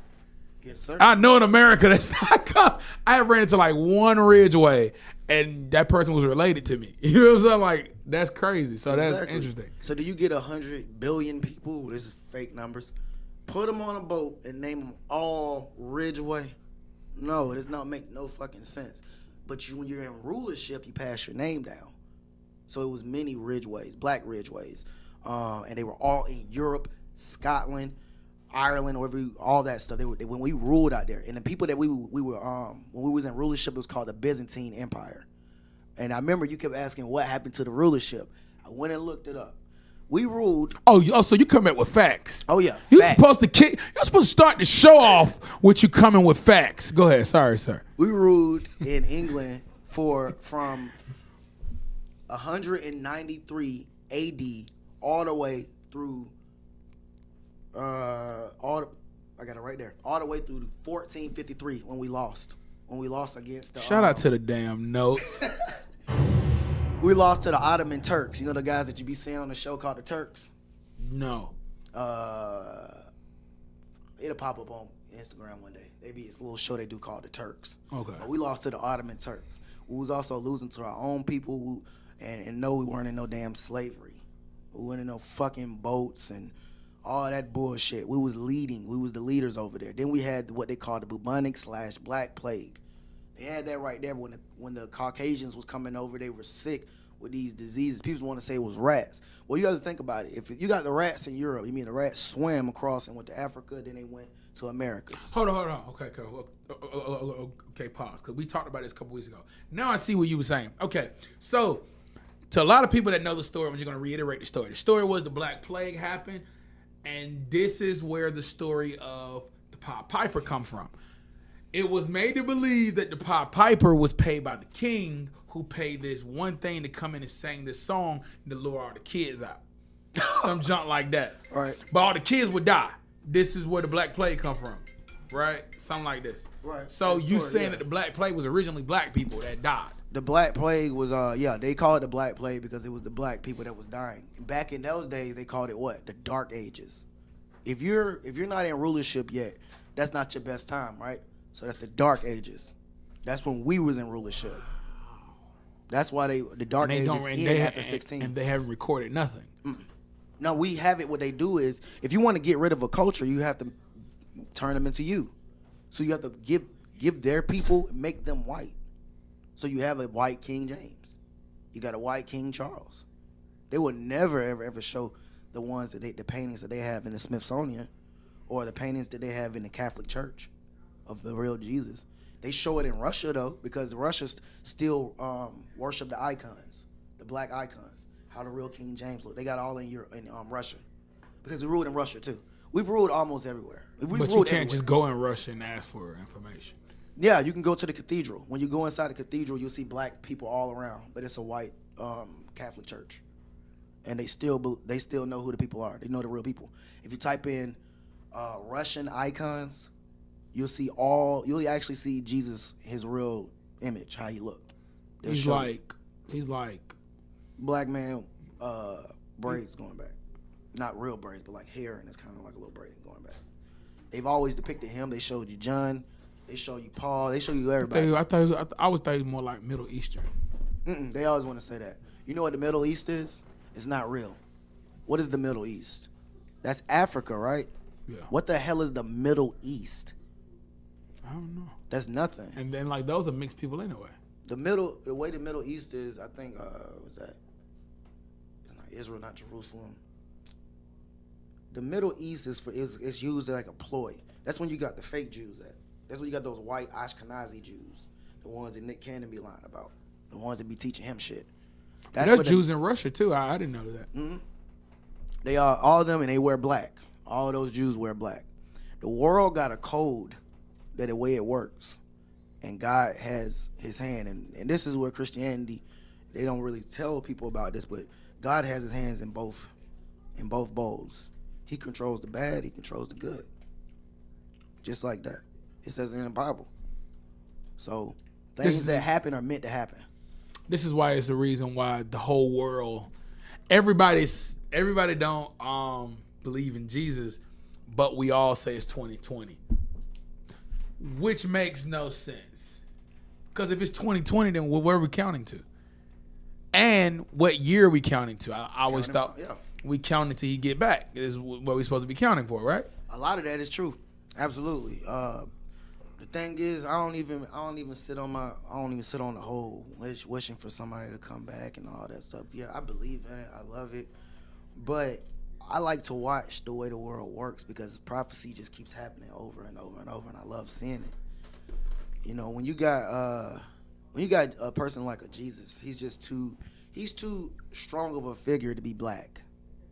Yes, sir. I know in America that's not common. I ran into like one Ridgway, and that person was related to me. You know what I'm saying? Like, that's crazy. So exactly. That's interesting. So do you get 100 billion people? This is fake numbers. Put them on a boat and name them all Ridgway? No, it does not make no fucking sense. But when you're in rulership, you pass your name down. So it was many Ridgways, black Ridgways. And they were all in Europe, Scotland, Ireland, all that stuff. When we ruled out there. And the people that we were when we was in rulership, it was called the Byzantine Empire. And I remember you kept asking what happened to the rulership. I went and looked it up. We ruled. Oh, so you come in with facts? Oh yeah, You're supposed to start the show off with you coming with facts. Go ahead. Sorry, sir. We ruled in England from 193 AD all the way through I got it right there. All the way through 1453 when we lost. When we lost against the shout out to the damn notes. We lost to the Ottoman Turks. You know the guys that you be seeing on the show called the Turks? No. It'll pop up on Instagram one day. It's a little show they do called the Turks. Okay. But we lost to the Ottoman Turks. We was also losing to our own people and no, we weren't in no damn slavery. We weren't in no fucking boats and all that bullshit. We was leading. We was the leaders over there. Then we had what they called the bubonic/black plague. They had that right there when the Caucasians was coming over. They were sick with these diseases. People want to say it was rats. Well, you got to think about it. If you got the rats in Europe, you mean the rats swam across and went to Africa, then they went to Americas. Hold on. Okay, cool. Okay, pause. Because we talked about this a couple weeks ago. Now I see what you were saying. Okay, so to a lot of people that know the story, I'm just going to reiterate the story. The story was the Black Plague happened, and this is where the story of the Pied Piper come from. It was made to believe that the Pied Piper was paid by the king, who paid this one thing to come in and sing this song to lure all the kids out. Some junk like that. Right. But all the kids would die. This is where the Black Plague come from. Right? Something like this. Right. So you saying that the Black Plague was originally black people that died. The Black Plague was, they call it the Black Plague because it was the black people that was dying. And back in those days, they called it what? The Dark Ages. If you're not in rulership yet, that's not your best time, right? So that's the Dark Ages. That's when we was in rulership. That's why the dark ages end after 16. And they haven't recorded nothing. No, we have it. What they do is, if you want to get rid of a culture, you have to turn them into you. So you have to give their people, make them white. So you have a white King James. You got a white King Charles. They would never, ever show the ones that the paintings that they have in the Smithsonian or the paintings that they have in the Catholic Church of the real Jesus. They show it in Russia, though, because Russia still worship the icons, the black icons, how the real King James look. They got all in Russia, because we ruled in Russia, too. We've ruled almost everywhere. But you can't just go in Russia and ask for information. Yeah, you can go to the cathedral. When you go inside the cathedral, you'll see black people all around, but it's a white Catholic church. And they still know who the people are. They know the real people. If you type in Russian icons, you'll actually see Jesus, his real image, how he looked. He's like black man braids going back. Not real braids, but like hair, and it's kind of like a little braiding going back. They've always depicted him. They showed you John. They show you Paul. They show you everybody. I was thinking more like Middle Eastern. They always want to say that. You know what the Middle East is? It's not real. What is the Middle East? That's Africa, right? Yeah. What the hell is the Middle East? I don't know. That's nothing. And then like those are mixed people anyway. The way the Middle East is, I think, what's that? It's not Israel, not Jerusalem. The Middle East is used like a ploy. That's when you got the fake Jews at. That's when you got those white Ashkenazi Jews, the ones that Nick Cannon be lying about, the ones that be teaching him shit. There's Jews in Russia too. I didn't know that. Mm-hmm. They are all of them, and they wear black. All of those Jews wear black. The world got a code that the way it works, and God has His hand, and this is where Christianity, they don't really tell people about this, but God has His hands in both bowls. He controls the bad. He controls the good. Just like that. It says in the Bible. So things that happen are meant to happen. This is why it's the reason why the whole world, everybody don't believe in Jesus, but we all say it's 2020, which makes no sense. Because if it's 2020, then where are we counting to? And what year are we counting to? I always thought we counting till he get back. This is what we're supposed to be counting for, right? A lot of that is true. Absolutely. The thing is, I don't even sit on the whole wishing for somebody to come back and all that stuff. Yeah, I believe in it. I love it. But I like to watch the way the world works, because prophecy just keeps happening over and over and over, and I love seeing it. You know, when you got a person like a Jesus, he's too strong of a figure to be black.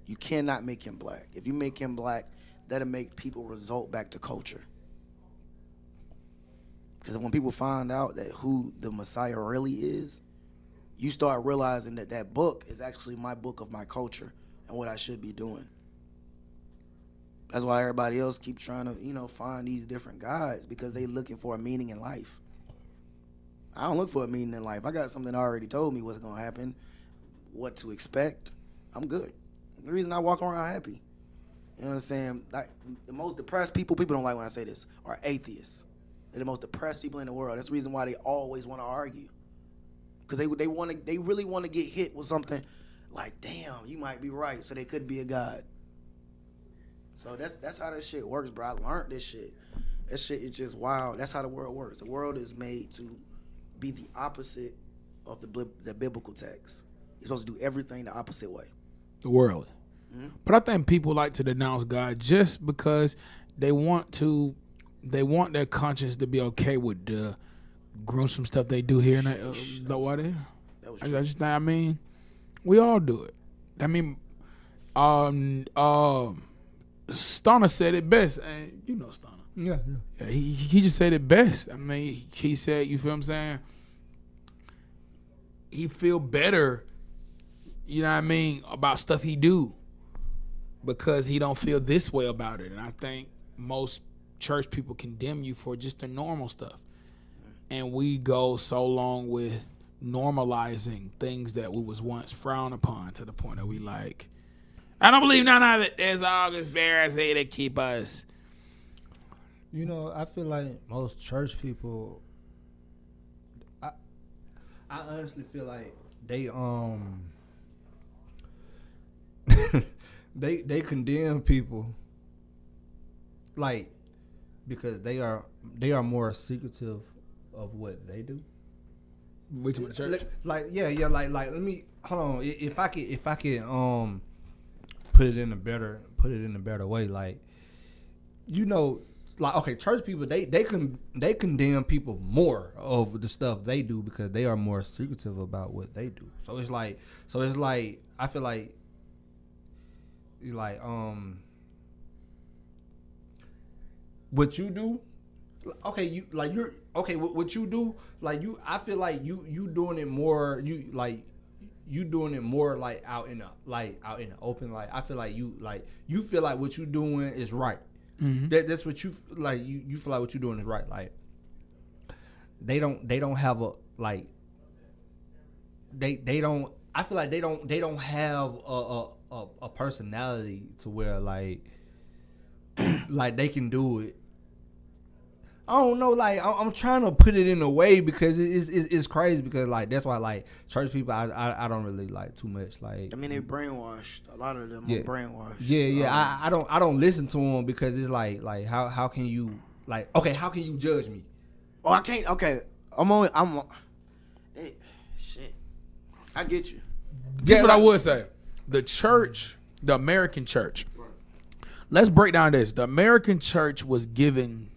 You cannot make him black. If you make him black, that'll make people resort back to culture. Because when people find out that who the Messiah really is, you start realizing that book is actually my book of my culture and what I should be doing. That's why everybody else keep trying to, find these different guides, because they looking for a meaning in life. I don't look for a meaning in life. I got something that already told me what's going to happen, what to expect. I'm good. The reason I walk around happy. You know what I'm saying? Like, the most depressed people don't like when I say this, are atheists. They're the most depressed people in the world. That's the reason why they always want to argue. Because they really want to get hit with something like, damn, you might be right, so they could be a god. So that's how that shit works, bro. I learned this shit. That shit is just wild. That's how the world works. The world is made to be the opposite of the biblical text. You're supposed to do everything the opposite way. The world. Mm-hmm. But I think people like to denounce God just because they want their conscience to be okay with the gruesome stuff they do here. I mean, we all do it. I mean, Stunner said it best, and you know Stunner. Yeah. He just said it best. I mean, he said, you feel what I'm saying? He feel better, you know what I mean, about stuff he do because he don't feel this way about it. And I think most church people condemn you for just the normal stuff. And we go so long with normalizing things that we was once frowned upon to the point that we like, I don't believe none of it. There's all conspiracy to keep us. I feel like most church people, I I honestly feel like they they condemn people like because they are more secretive of what they do. We to the church. Like let me hold on. If I could put it in a better way, like like okay, church people they condemn people more of the stuff they do because they are more secretive about what they do. So it's like I feel like it's like what you do. Okay, what you do, like I feel like you doing it more. You doing it more like out in the open. Like I feel like you feel like what you doing is right. Mm-hmm. That's what you like. You feel like what you're doing is right. Like they don't have a like they don't. I feel like they don't have a personality to where like they can do it. I don't know, like I'm trying to put it in a way because it's crazy because like that's why like church people I don't really like too much like. I mean they brainwashed. A lot of them are brainwashed. Yeah. I don't listen to them because it's like how can you like okay how can you judge me? Oh I can't. Okay, hey, shit. I get you. Guess what I would say. The church, the American church. Right. Let's break down this. The American church was given.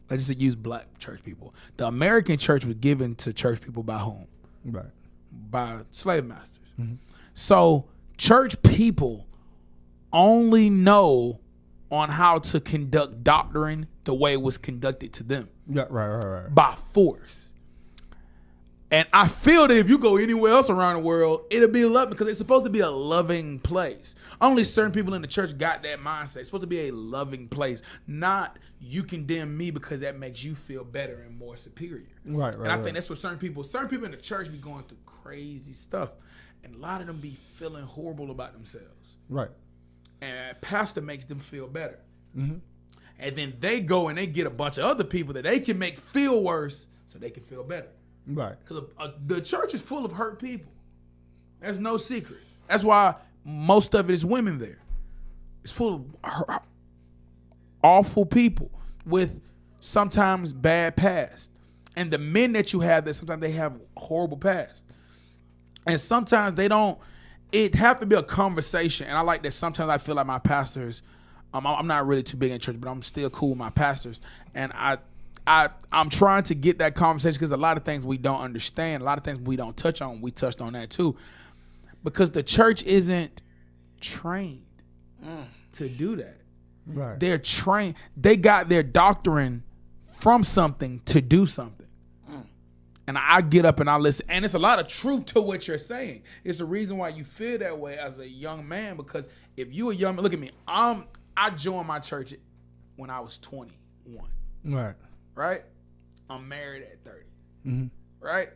Let's just use black church people. The American church was given to church people by whom? Right. By slave masters. Mm-hmm. So church people only know on how to conduct doctrine the way it was conducted to them. Yeah, right. By force. And I feel that if you go anywhere else around the world, it'll be love because it's supposed to be a loving place. Only certain people in the church got that mindset. It's supposed to be a loving place, not you condemn me because that makes you feel better and more superior. Right. And I think that's what certain people in the church be going through crazy stuff. And a lot of them be feeling horrible about themselves. Right. And pastor makes them feel better. Mm-hmm. And then they go and they get a bunch of other people that they can make feel worse so they can feel better. Right. Because the church is full of hurt people. That's no secret. That's why most of it is women there. It's full of awful people with sometimes bad past. And the men that you have there, sometimes they have horrible past. And sometimes they don't, it have to be a conversation. And I like that sometimes I feel like my pastors, I'm not really too big in church, but I'm still cool with my pastors. And I'm trying to get that conversation because a lot of things we don't understand, a lot of things we don't touch on. We touched on that too. Because the church isn't trained to do that. Right. They're trained. They got their doctrine from something to do something. And I get up and I listen. And it's a lot of truth to what you're saying. It's the reason why you feel that way as a young man. Because if you a young man, look at me. I joined my church when I was 21. Right? I'm married at 30. Mm-hmm. Right?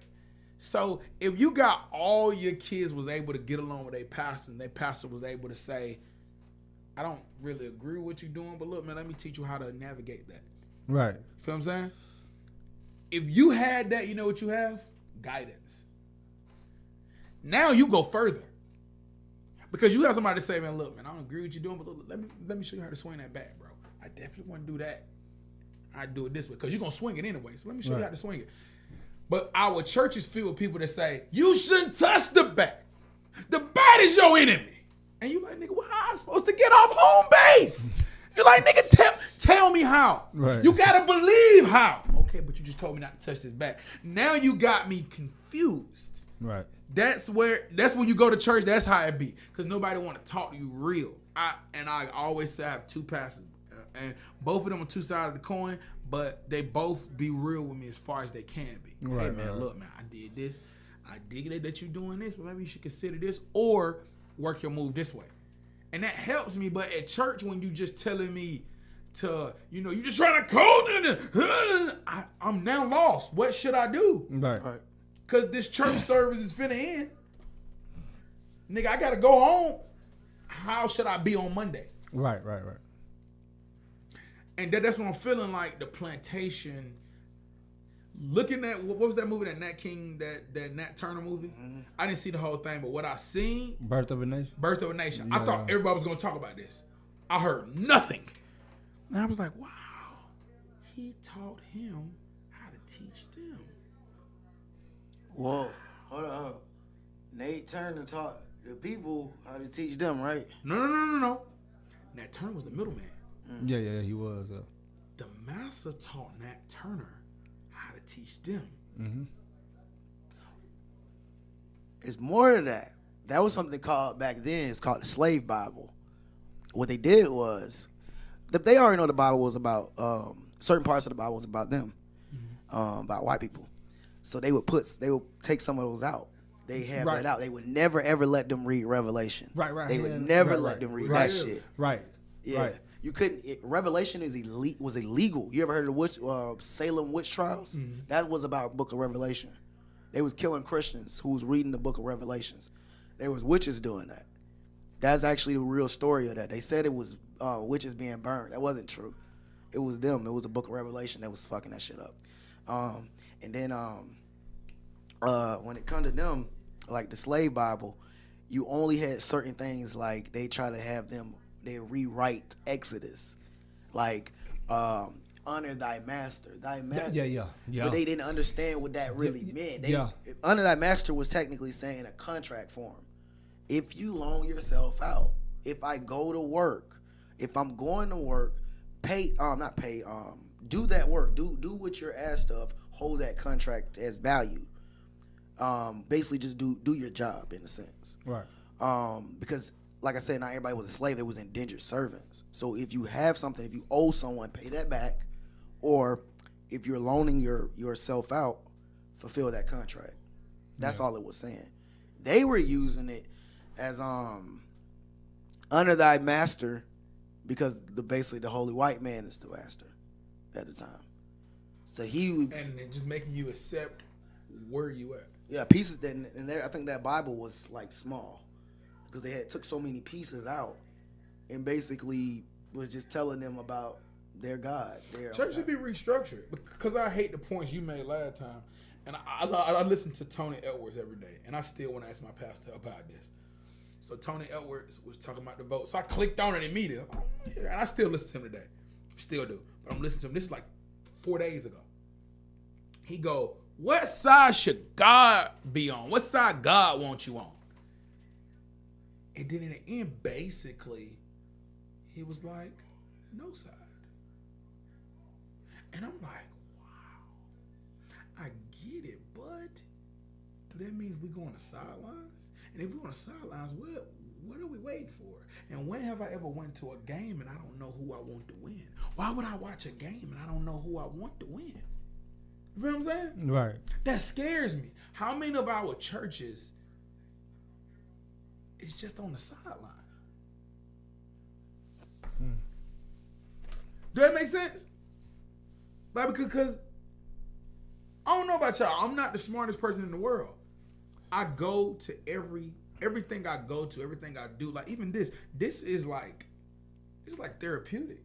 So if you got all your kids was able to get along with their pastor and their pastor was able to say, I don't really agree with what you're doing, but look, man, let me teach you how to navigate that. Right. Feel what I'm saying? If you had that, you know what you have? Guidance. Now you go further. Because you have somebody to say, man, look, man, I don't agree with what you're doing, but look, let me show you how to swing that bat, bro. I definitely want to do that. I do it this way because you're going to swing it anyway. So let me show you how to swing it. But our church is filled with people that say, you shouldn't touch the bat. The bat is your enemy. And you like, nigga, well, how am I supposed to get off home base? You're like, nigga, tell me how. Right. You got to believe how. Okay, but you just told me not to touch this bat. Now you got me confused. Right. That's when you go to church, that's how it be. Because nobody want to talk to you real. I always say I have two pastors. And both of them on two sides of the coin, but they both be real with me as far as they can be. Right, hey, man, look, man, I did this. I dig it that you're doing this, but maybe you should consider this or work your move this way. And that helps me, but at church, when you just telling me to, you just trying to code, I'm now lost. What should I do? Right. Because this church service is finna end. Nigga, I got to go home. How should I be on Monday? Right. And that's what I'm feeling like the plantation looking at what was that movie, that Nat King, that Nat Turner movie? I didn't see the whole thing, but what I seen, Birth of a Nation. Birth of a Nation. Yeah. I thought everybody was gonna talk about this. I heard nothing, and I was like, wow, he taught him how to teach them. Whoa, hold on. Nate Turner taught the people how to teach them, right? No. Nat Turner was the middleman. Yeah, he was. The master taught Nat Turner how to teach them. Mm-hmm. It's more than that. That was something called back then. It's called the Slave Bible. What they did was, they already know the Bible was about certain parts of the Bible was about them, about white people. So they would take some of those out. They have that out. They would never ever let them read Revelation. Right. They would never let them read that shit. Right. Yeah. Right. You couldn't. Revelation was illegal. You ever heard of the Salem witch trials? That was about Book of Revelation. They was killing Christians who was reading the Book of Revelations. There was witches doing that. That's actually the real story of that. They said it was witches being burned. That wasn't true. It was them. It was the Book of Revelation that was fucking that shit up. And then when it come to them, like the Slave Bible, you only had certain things, like they try to have them, they rewrite Exodus, like honor thy master. Yeah. But they didn't understand what that really meant. Honor thy master was technically saying a contract form. If you loan yourself out, if I go to work, if I'm going to work, do that work, do what you're asked of, hold that contract as value. Basically just do your job in a sense. Right. Because like I said, not everybody was a slave, they was indentured servants. So if you have something, if you owe someone, pay that back, or if you're loaning yourself out, fulfill that contract. That's all it was saying. They were using it as honor thy master, because basically the holy white man is the master at the time. So and just making you accept where you at. Yeah, pieces that, and there, I think that Bible was like small because they took so many pieces out and basically was just telling them about their God. Church should be restructured, because I hate the points you made last time, and I listen to Tony Edwards every day, and I still want to ask my pastor about this. So Tony Edwards was talking about the vote, so I clicked on it immediately. And I still listen to him today, still do, but I'm listening to him. This is like 4 days ago. He go, what side should God be on? What side God wants you on? And then in the end, basically, he was like, no side. And I'm like, wow, I get it, but do that means we go on the sidelines? And if we're on the sidelines, what are we waiting for? And when have I ever went to a game and I don't know who I want to win? Why would I watch a game and I don't know who I want to win? You feel what I'm saying? Right. That scares me. How many of our churches is just on the sideline? Do that make sense? Like, because I don't know about y'all. I'm not the smartest person in the world. I go to everything I go to, everything I do. Like even this is like, it's like therapeutic.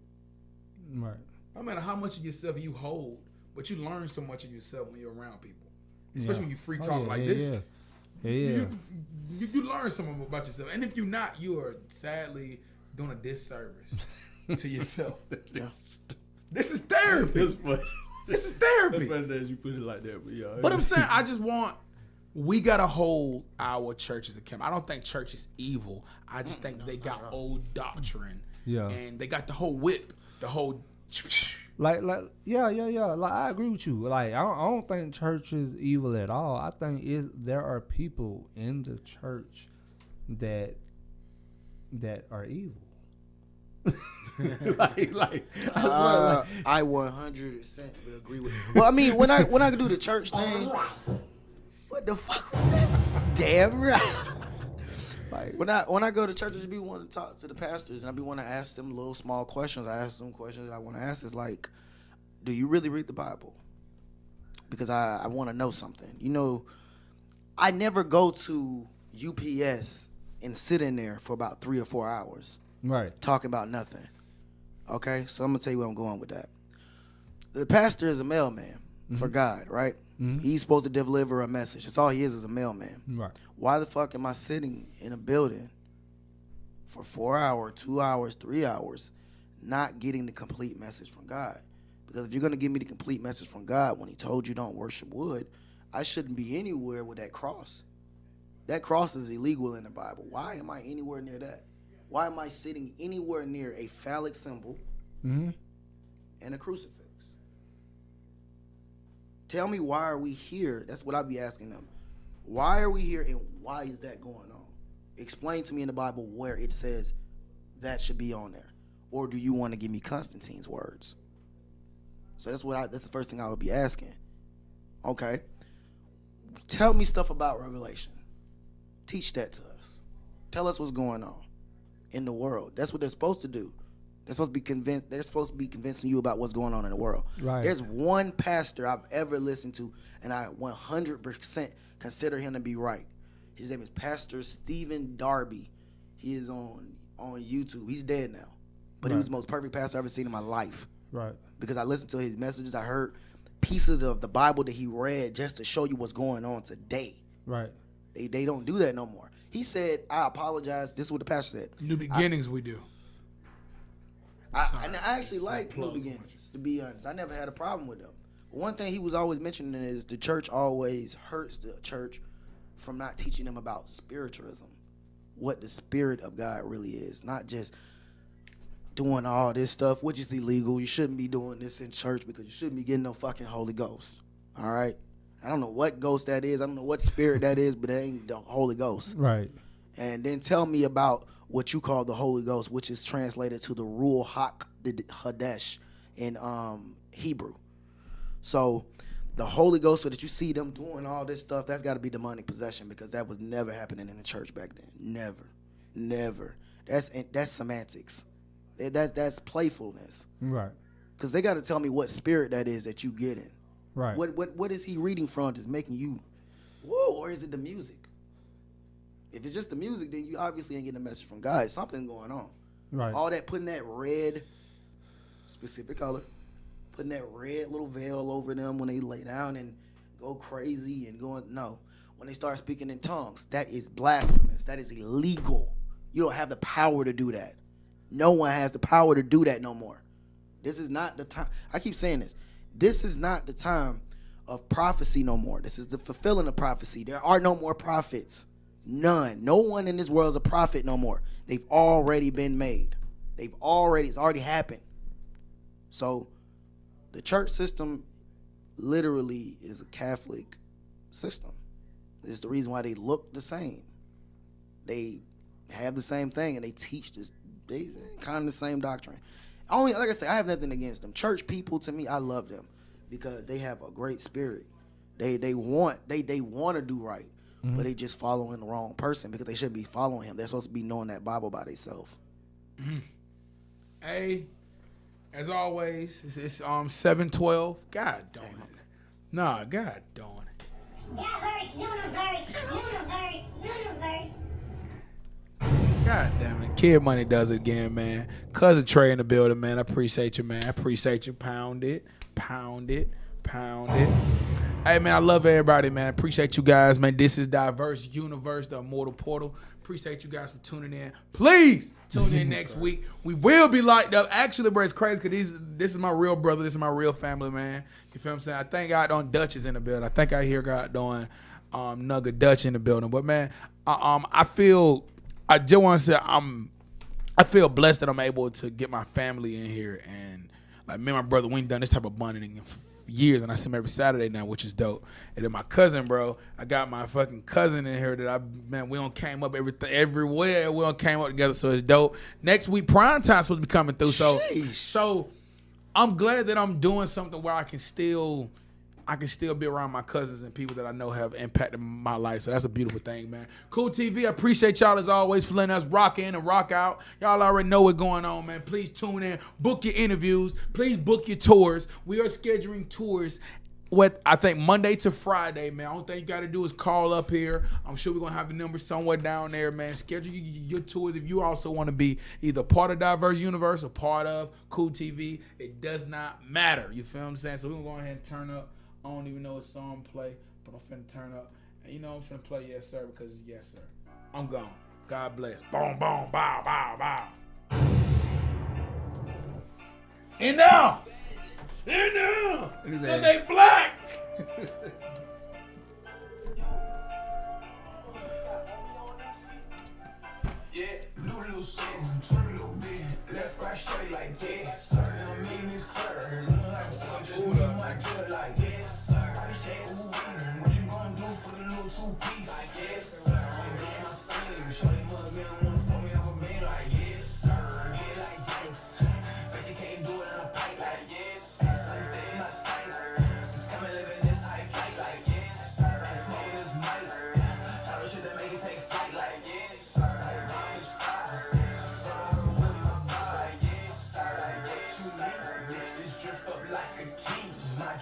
Right. No matter how much of yourself you hold, but you learn so much of yourself when you're around people, especially when you free talk like this. Yeah. You learn something about yourself, and if you're not, you are sadly doing a disservice to yourself. This is therapy. This is therapy. That you put it like that, but yeah. But I'm saying, we gotta hold our churches accountable. I don't think church is evil. I just think they got old doctrine. Yeah. And they got the whole whip, the whole. Like, yeah. Like, I agree with you. Like, I don't think church is evil at all. I think there are people in the church that are evil. I 100% agree with you. Well, I mean, when I do the church thing, what the fuck was that? Damn right. Like when I go to churches, I be wanting to talk to the pastors, and I be wanting to ask them little small questions. I ask them questions that I want to ask. Is like, do you really read the Bible? Because I want to know something. You know, I never go to UPS and sit in there for about 3 or 4 hours. Right. Talking about nothing. Okay? So I'm going to tell you where I'm going with that. The pastor is a mailman. for God, right? He's supposed to deliver a message. That's all he is a mailman. Right. Why the fuck am I sitting in a building for 4 hours, 2 hours, 3 hours, not getting the complete message from God? Because if you're going to give me the complete message from God when he told you don't worship wood, I shouldn't be anywhere with that cross. That cross is illegal in the Bible. Why am I anywhere near that? Why am I sitting anywhere near a phallic symbol and a crucifix? Tell me, why are we here? That's what I'd be asking them. Why are we here, and why is that going on? Explain to me in the Bible where it says that should be on there. Or do you want to give me Constantine's words? So that's the first thing I would be asking. Okay. Tell me stuff about Revelation. Teach that to us. Tell us what's going on in the world. That's what they're supposed to do. They're supposed to be convincing you about what's going on in the world. Right. There's one pastor I've ever listened to, and I 100% consider him to be right. His name is Pastor Stephen Darby. He is on YouTube. He's dead now. But he was the most perfect pastor I've ever seen in my life. Right. Because I listened to his messages. I heard pieces of the Bible that he read just to show you what's going on today. Right. They don't do that no more. He said, I apologize. This is what the pastor said. New beginnings we do. I actually like New Beginnings, to be honest. I never had a problem with them. But one thing he was always mentioning is the church always hurts the church from not teaching them about spiritualism, what the spirit of God really is, not just doing all this stuff, which is illegal. You shouldn't be doing this in church because you shouldn't be getting no fucking Holy Ghost. All right? I don't know what ghost that is. I don't know what spirit that is, but it ain't the Holy Ghost. Right. And then tell me about what you call the Holy Ghost, which is translated to the Ruach HaKodesh in Hebrew. So the Holy Ghost, so that you see them doing all this stuff, that's got to be demonic possession, because that was never happening in the church back then. Never. That's semantics. That's playfulness. Right. Because they got to tell me what spirit that is that you get in. Right. What is he reading from that's making you, whoa, or is it the music? If it's just the music, then you obviously ain't getting a message from God. Something going on. Right. All that, putting that red, specific color, putting that red little veil over them when they lay down and go crazy and going, no. When they start speaking in tongues, that is blasphemous. That is illegal. You don't have the power to do that. No one has the power to do that no more. This is not the time. I keep saying this. This is not the time of prophecy no more. This is the fulfilling of prophecy. There are no more prophets. None. No one in this world is a prophet no more. They've already been made. It's already happened. So the church system literally is a Catholic system. It's the reason why they look the same. They have the same thing and they teach this. They kind of the same doctrine. Like I said, I have nothing against them. Church people, to me, I love them because they have a great spirit. They want to do right. But they just following the wrong person because they shouldn't be following him. They're supposed to be knowing that Bible by themselves. Hey, as always, it's 7:12. God darn it. Nah, God darn it. Universe. God damn it. Kid Money does it again, man. Cousin Trey in the building, man. I appreciate you, man. I appreciate you. Pound it. Hey, man, I love everybody, man. Appreciate you guys, man. This is Diverse Universe, the Immortal Portal. Appreciate you guys for tuning in. Please tune in next week. We will be locked up. Actually, bro, it's crazy because this is my real brother. This is my real family, man. You feel what I'm saying? I think God on Dutch is in the building. I think I hear God doing Nugget Dutch in the building. But, man, I feel blessed that I'm able to get my family in here. And, like, me and my brother, we ain't done this type of bonding in years, and I see him every Saturday now, which is dope. And then my cousin, bro, I got my fucking cousin in here that we don't came up everywhere. We don't came up together, so it's dope. Next week, prime time's supposed to be coming through. So I'm glad that I'm doing something where I can still be around my cousins and people that I know have impacted my life. So that's a beautiful thing, man. Cool TV, I appreciate y'all as always for letting us rock in and rock out. Y'all already know what's going on, man. Please tune in, book your interviews, please book your tours. We are scheduling tours I think Monday to Friday, man. All thing you got to do is call up here. I'm sure we're going to have the number somewhere down there, man. Schedule your tours if you also want to be either part of Diverse Universe or part of Cool TV. It does not matter. You feel what I'm saying? So we're going to go ahead and turn up I don't even know what song play, but I'm finna turn up. And you know I'm finna play Yes Sir because it's Yes Sir. I'm gone. God bless. Boom, boom, bow, bow, bow. And now, because they black. Yeah, do a little something, turn a little bit, left, right, straight like yes, sir. I mean this clear, look like a thug, just me and my judge like yes, sir. I just say, ooh, what you gonna do for the little two-piece? Like yes, sir. I'm doing my thing, shorty mug, me don't wanna fuck me off a man like yes, sir. Yeah, like yes, but she can't do it on a pipe like yes, something in my sight. Just come and live in this high flight like yes, I'm smoking this mic. All the shit that make it take flight like yes,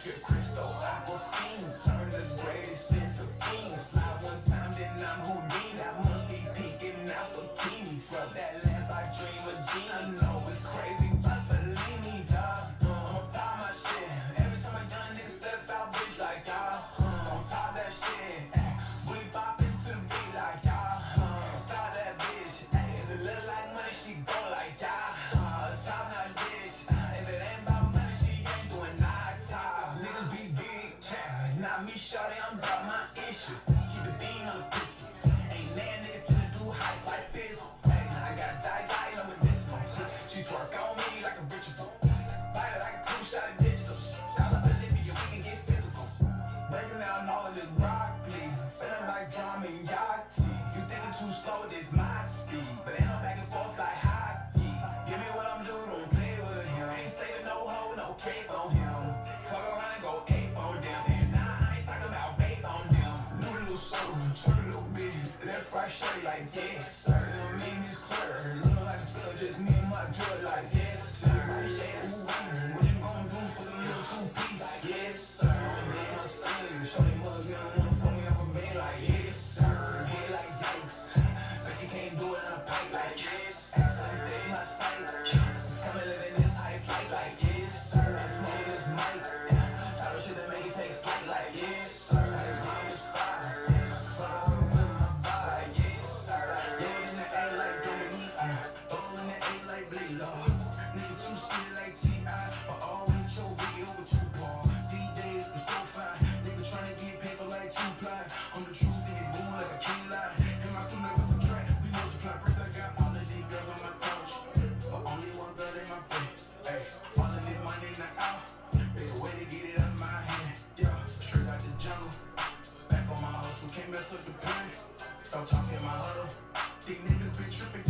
drip crystal, aqua fiend, turn the greatest into fiends. Slide one time, then I'm Houdini. That monkey peeking out bikini. From that lamp, I dream of genie. No, it's crazy, but believe me, dawg. I'ma pop my shit. Every time I done, niggas step out, bitch, like y'all. On top that shit, we pop into the beat like y'all. Start that bitch, if it look like money, she go like y'all. Top notch bitch, if it ain't about money, she ain't doing not top. Niggas be big cat, not me, shawty, I'm about my issue. Keep the beam on the pistol. Ain't that nigga finna do hype like this. Hey, I got tie on with this one. She twerk on me like a ritual. Bite it like a cool shot of digital. Shout out to Olivia, we can get physical. Breaking down all of this broccoli. Feeling like drama and Yachty. You thinking too slow, this my speed. But ain't no back and forth like hockey. Give me what I'm doing, don't play with him. Ain't saving no hoe, no cape on him. Fuck around and go ape on them. And nah, I ain't talking about babe on them. Do a little something, turn a little bit. Left, right, straight like yes, sir. I mean this clear. Look like a thug, just me and my drug like yes, sir. I say, ooh, what you gonna do for the little two-piece? Like yes, sir. I'm doing my thing. Shorty mug, you don't wanna fuck me off a man like yes, sir. Yeah, like yikes. But she can't do it on a pipe like yes, something in my sight. Come and live in this high flight like yes, sir. I'm smoking this mic. All the shit that make it take flight like yes, sir. I'm just fire. Fuck with my vibe like yes, sir. Yeah, in the A like Dominique. Oh, in the A like Blake Law. Nigga too sweet like T.I. But all in your biggie over 2 ball. These days I'm so fine. Nigga tryna get paper like 2-ply. I'm the truth and it boom like a can't lie. And my crew never subtract. We multiply. First I got all of these girls on my couch. But only one girl in my plate. Ay, all of this money in the out. Big way to get it out of my hand. Yeah, straight out the jungle. Back on my hustle. Can't mess up the plan. Don't talk in my huddle. These niggas been tripping.